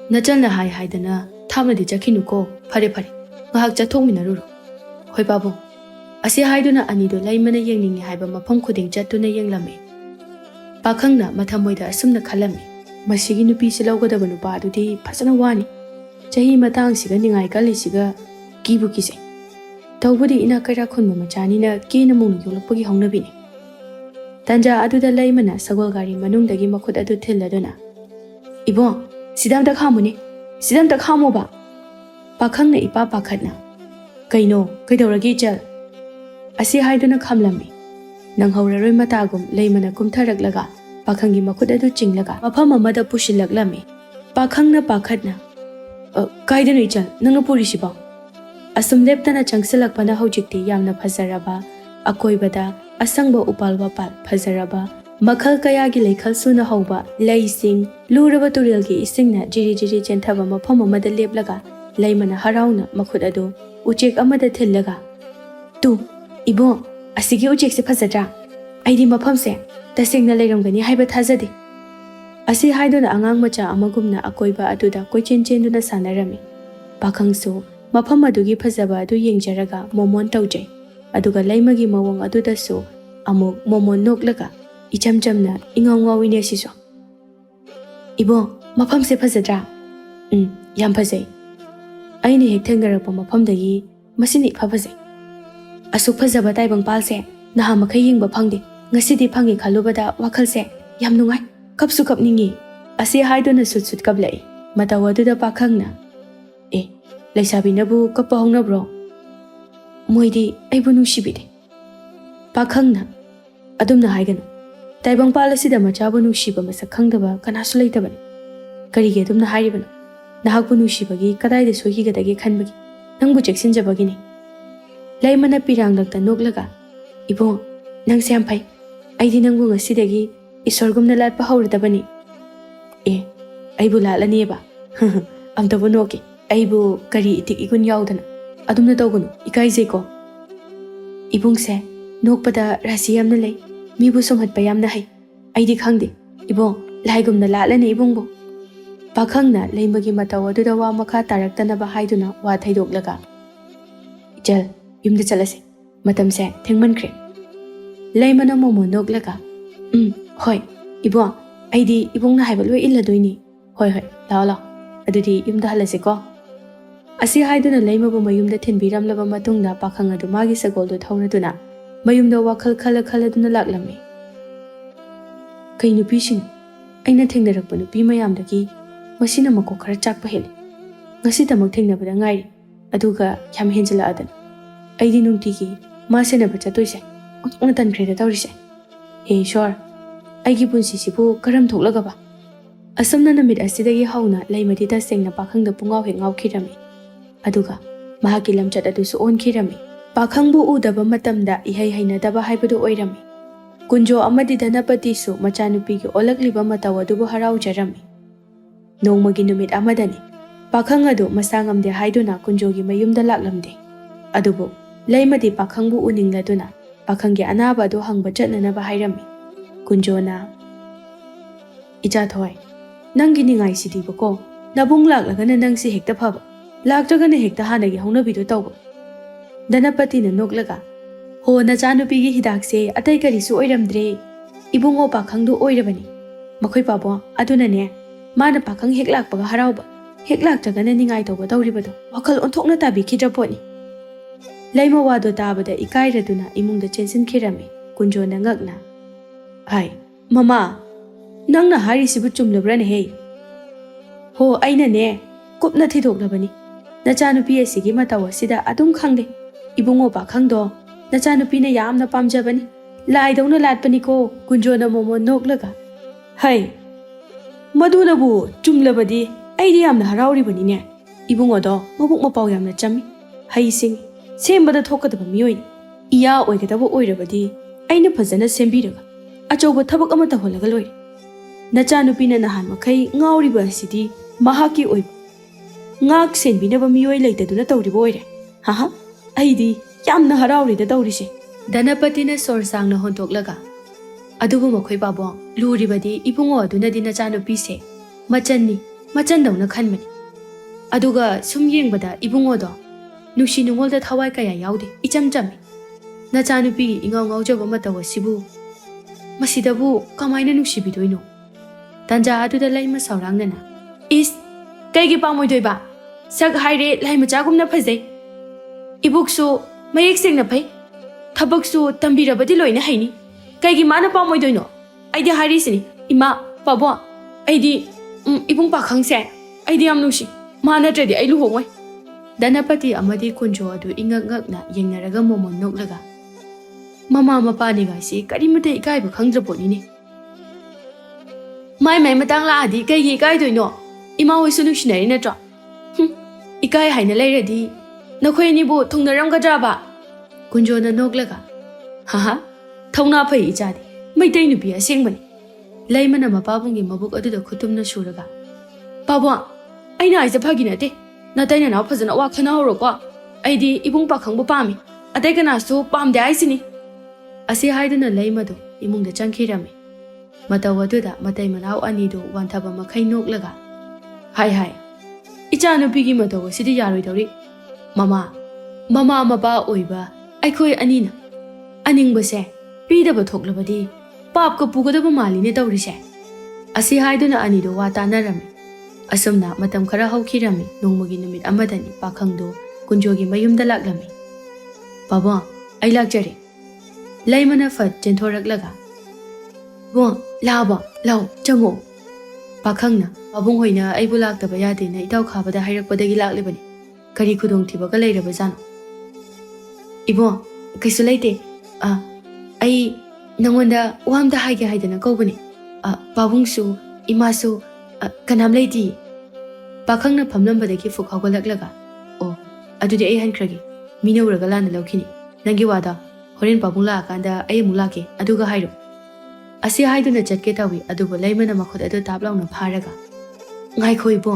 Nachal na hai dana thamna di chakhinu ko phare phare. Ngahak chathong minaruro. Hoi pabung. Asi haiduna anido laimana yengningi haiba mafam khuding chattuna yenglame. Pakhangna mathamoida asumna khalame. Masigi nupi silawgadaba nupa adudi phasana wani. Chahi matang siga ningai kali siga kibu kise. Tawbudi ina kaira khunma machani na kina mungna yolakpagi hongnabini. Tanja aduda laimana sagol gari manungdagi makhut adu thilladuna. Ibong, sidam tak hamuni. Sidam tak hamo ba. Pakhangna ipa pakhatna. Kaino, kaidawragi chal. Asi haiduna khamlami. Nang hauraroi matagum laimana kumtharaklaga. Pakhangi makhut adu chinglaga. Mafam amada pushilaklami. Pakhangna pakhatna. Kaidanu ichal, nanga purisiba. Asum leptana changsilakpana hojikti yamna phazaraba. Akoibada asangba upal wapal phazaraba. Makhal kayagi leikhal suna hauba. Laising, luraba turilgi isingna jiri jiri jenthaba mafam amada leplaga. Laimana harauna makhut adu. Uchek amada thillaga. Tu, ibo, asigi uchek se phazadra. Aidi mafam se. Tasingna leiramgani haiba thazade. Asi haiduna angang macha amagumna akoiba aduda koichen chenduna sanarami. Pakhangsu mafam adugi phazaba adu yengjaraga momon taujai. Aduga laimagi mawang aduda su amuk momon noklaga. Ichamchamna ingawngawine siso. Ibo, mafam se phazadra. Yam phazai. Aini hek thengarapa mafamdagi masini phazai. Asuk phazaba taibang palse naha makhai yingba phangde. Ngasidi phangi khalubada wakhalse yam nungai. Kapsu kapningi. Asi haiduna sut kablai. Matawaduda pakhangna. Laisabinabu kappa hongnabro. Moidi aibu nushibide. Pakhangna. Adumna haiganu. Taibang palasida machabu nushiba masak khangdaba kanasu leitabani. Karige adumna hairibanu. Nahakbu nushibagi kadaida sohigadagi khanbagi. Nangbu cheksinjabagini. Laimana piranglakta noklaga. Ibong, nang sampai. Aidi nangbu ngasidagi isorgumna latpa hauradabani. Aibu lalanieba. Amtabu noki. Aibu kari itik ikun yaudana. Adumna tawgunu ikaizay ko. Ibungse, nokpada rasi yamna lay. Mibu sumhatpa yamna hay. Aidi khangde. Ibong, lahaygumna lalani ibungbo. Pakhangna laimagi mataw aduda wa makha taraktanaba haiduna wa thaidoklaga. Ichal, yumda chalase. Matamse thengmankre. Laimana momo noklaga. Hoi, ibong, aidi ibongna haiba loi illadoini. Hoi, lao. Adudi yumda halase ko. Asi haiduna laimabu mayumda thinbiramlaba matungda pakhang adu magi sagoldu thauraduna mayumda wakhal khaladuna laklami. Kai nupi sing aina thengnarakpa nupi mayamdagi masina mako khara chakpa heli. Ngasi tamak thengnabada ngairi aduga yam henjala adan. Aidi nungtigi masenaba chatoise ontna tankreda tawrise. Hey shor, aigi punsisibu karam thoklagaba. Asamna namit asidagi hauna laimadi tasengna pakhangda pungaw he ngawkhirami. Aduga mahaki lamchat adusu onkhirami. Pakhangbu udaba matamda ihai hainadaba haibadu oirami. Kunjo amadi danapati su machanupigi olakliba mataw adubu haraujarami. Nongmagi numit amadani pakhang adu masangamde haiduna kunjogi mayumda laklamde. Adubu laimadi pakhangbu uningladuna pakhanggi anaba adu hangba chatnanaba hairami. Kunjona Icha thoy nangi ningai sidibako nabung laklagana nangsi hekta phaba. Laktragana hekta hanagi hongnabidu tawba. Danapati na noklaga. Ho na chanupigi hidakse atai karisu oiramdre. Ibungo pakhangdu oirabani. Makhoi pabo adunane mana pakhang heklakpaga harauba. Heklaktragana ningai tawba tawribado wakal onthokna tabi khidraponi. Laima wado tabada ikairaduna imungda chensin khirami. Kunjo na ngakna. Hai, mama, nangna harisibu chumlabrane hei. Ho aina ne kupna thidhoklabani. Nachanupi asigi mataw asida adum khangde. Ibungo pakhangdo nachanupina yamna pamjabani. Laidawna latpani ko kunjona momo noklaga. Hai, madunabu chumlabadi aidi yamna harauribani ne. Ibungo do mabuk mapaw yamna chami. Hai sing sembada thokadaba miyoi. Iya oigadaba oirabadi aina phajana sembiraga. Achauba thabak ama taholaga loi. Nachanupina nahan makai ngauriba asidi mahaki oiba. Ngak senbinaba miyoi leitaduna tawriba oire. Haha, aidi yamna haraurida tawrise. Dhanapatina sor sangna hontoklaga adubu makhoi babong luribadi ibungo adunadi nachanupise machanni machandawna khanmani aduga sum yengbada ibungo do nushi nungolda thawai kaya yaude ichamchami nachanupigi ingaw ngawjaba matawa sibu masidabu kamaina nusibidoino tanja aduda laima saurangna is kaigi pamoidoiba sak haire laima chagumna phajai ibuksu mayek sengna phai thabaksu tambirabadi loina haini kaigi mana pamoidoino aidi harisini ima pabo aidi ibung pakhang se aidi am nusi mana tredi ai luhongoi Dhanapati amadi kunjo adu ingak ngakna yengnaraga momon noklaga mama mapani gaisi karimate ikaiba khangdraponi ne mai matang la adi kaigi ikai doino ima hoisu nusinari natra ikai haina leiradi nakhoi ni bu thungnaramgadra ba kunjo na noklaga haha thongna phai ichadi maitai nupi asengbani laimana mapabungi mabuk aduda khutumna suraga pabo aina aisa phagina te nataina na phajana wa khana horo ko aidi ibung pakhangbu pami atai kana su pamde aisini asi haiduna laimado imungda changkhirame matawaduda matai manau ani do wanthaba makhai noklaga hai icha nupigi matawa sidi yaroi dori mama mapa oiba aikhoi anina aningbase pidaba thoklabadi pap ka pugadaba maline tawrise asi haiduna ani do wa tanarame asumna matam khara haukhirami nongmagi numit amadani pakhangdo kunjogi mayumda laklami baba ai lakjare laimana fat chenthораklaga bo laba law chango pakhangna abung hoina aibu laktaba yade na itaw khabada hairakpadagi laklibani kari khudong thibaga leiraba jano ibo kaisu leite ai nangonda wamda haige haidana kawbani babungsu imasu kanam leiti pakhangna phamlambadagi fukhawgalaklaga o adudi ai hankragi mina uraga lana lawkhini nangi wada horen babungla akanda ai mulake aduga hairo asi haiduna chatke tawi adubu laimana makhod adu tablawna pharaga ngai khoi bo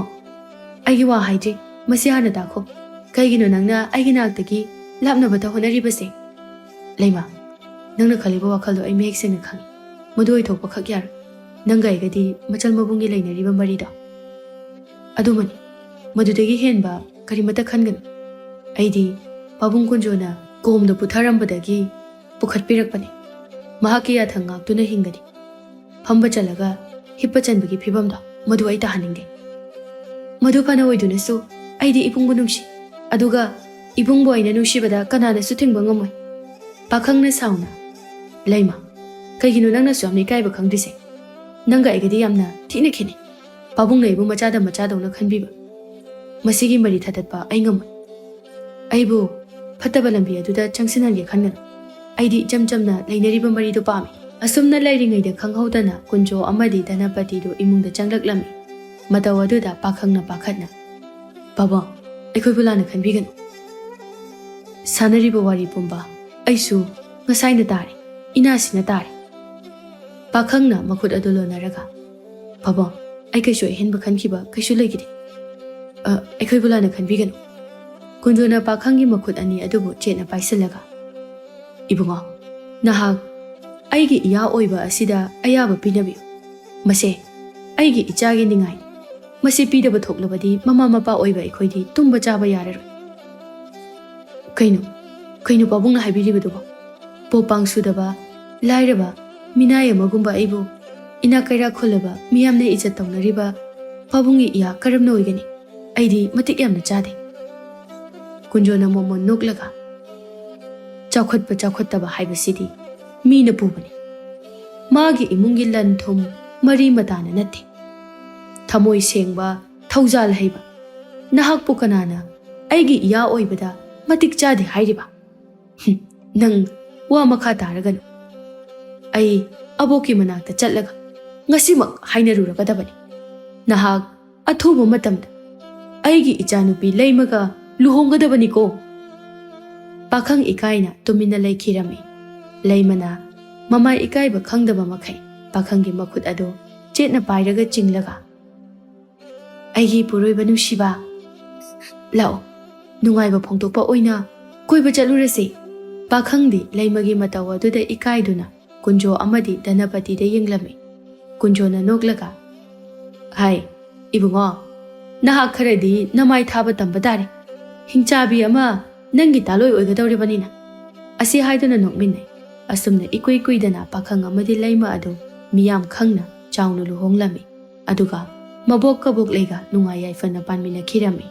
ai wa haide masi hana dakho kaigino nangna ai ginaktagi lapna bata honari base laima nangna khaliba wakhaldo ai mek sena khangi mudoi thokpa khak yar nangai gadi machal mabungi leinariba marida adumani madudagi henba karimata khangan aidi pabung kunjona komda putharambadagi pukhatpirakpani mahaki yathang ngaktuna hingani phamba chalaga hippa chanbagi phibamda madu ai tahaningde madu phana oidunasu aidi ipungbu nungsi aduga ibungbu aina nungsibada kanana su thingba ngamoi pakhangna sauna laima kaigino nangna swamni kaiba khangdise nanga aigadi yamna thina khini pabungna ibu machada machadawna khanbiba masigi mari thatatpa aingam aibu phataba lambi aduda changsinange khangan aidi jamjamna leinariba mari do pami asumna lairingaida khanghaudana kunjo amadi Dhanapati do imungda changlaklami matawaduda pakhangna pakhatna baba aikoi bulana khanbigan sanariba wari pumba aisu ngasaina tare inasina tare pakhangna makhut adulo naraga baba ai kaisu henba khankiba kaisu legide aikoi bulana khanbigan kunjona pakhangi makhut ani adubu chena paisalaga ibunga nahak aigi iya oiba asida ayaba pinabi mase aigi ichagi ningai mase pidaba thoklabadi mama mapa oiba ikhoidi tumba chaba yararo kaino babungna haibiribaduba popang sudaba lairaba minaya magumba aibu ina kaira khulaba miyamne ijat tawnariba pabungi iya karamna oigani aidi matik yamna chade kunjona momon noklaga chawkhattaba haibasidi mina pubani magi imungi lan thum mari matana natte thamoi sengba thaujal haiba nahak pukanana aigi iya oibada matik chade hairiba nang wa makha taragan ai aboki manakta chatlaga ngasimak hainaruragadabani nahak athuba matamda aigi ichanupi leimaga luhonggadabani ko pakhang ikaina tumina leikhirami leimana mama ikaiba khangdaba makhai pakhangi makhut ado chetna pairaga chinglaga aigi puroiba nusiba lao nungaiba phongtokpa oina koiba chalurase Pakhangdi leimagi matau aduda ikaiduna kunjo amadi Dhanapati da yenglami. Kunjo na noklaga, "Hai, ibungo, nahak kharadi namai thaba tamba tare. Hingchabi ama nangi taloi oigadawribanina." Asi haiduna nokminai. Asumna ikui kuidana pakhang amadi leima adu miyam khangna chaunu luhonglami. Aduga mabok kabok lega nungai yaifana panmina khirami.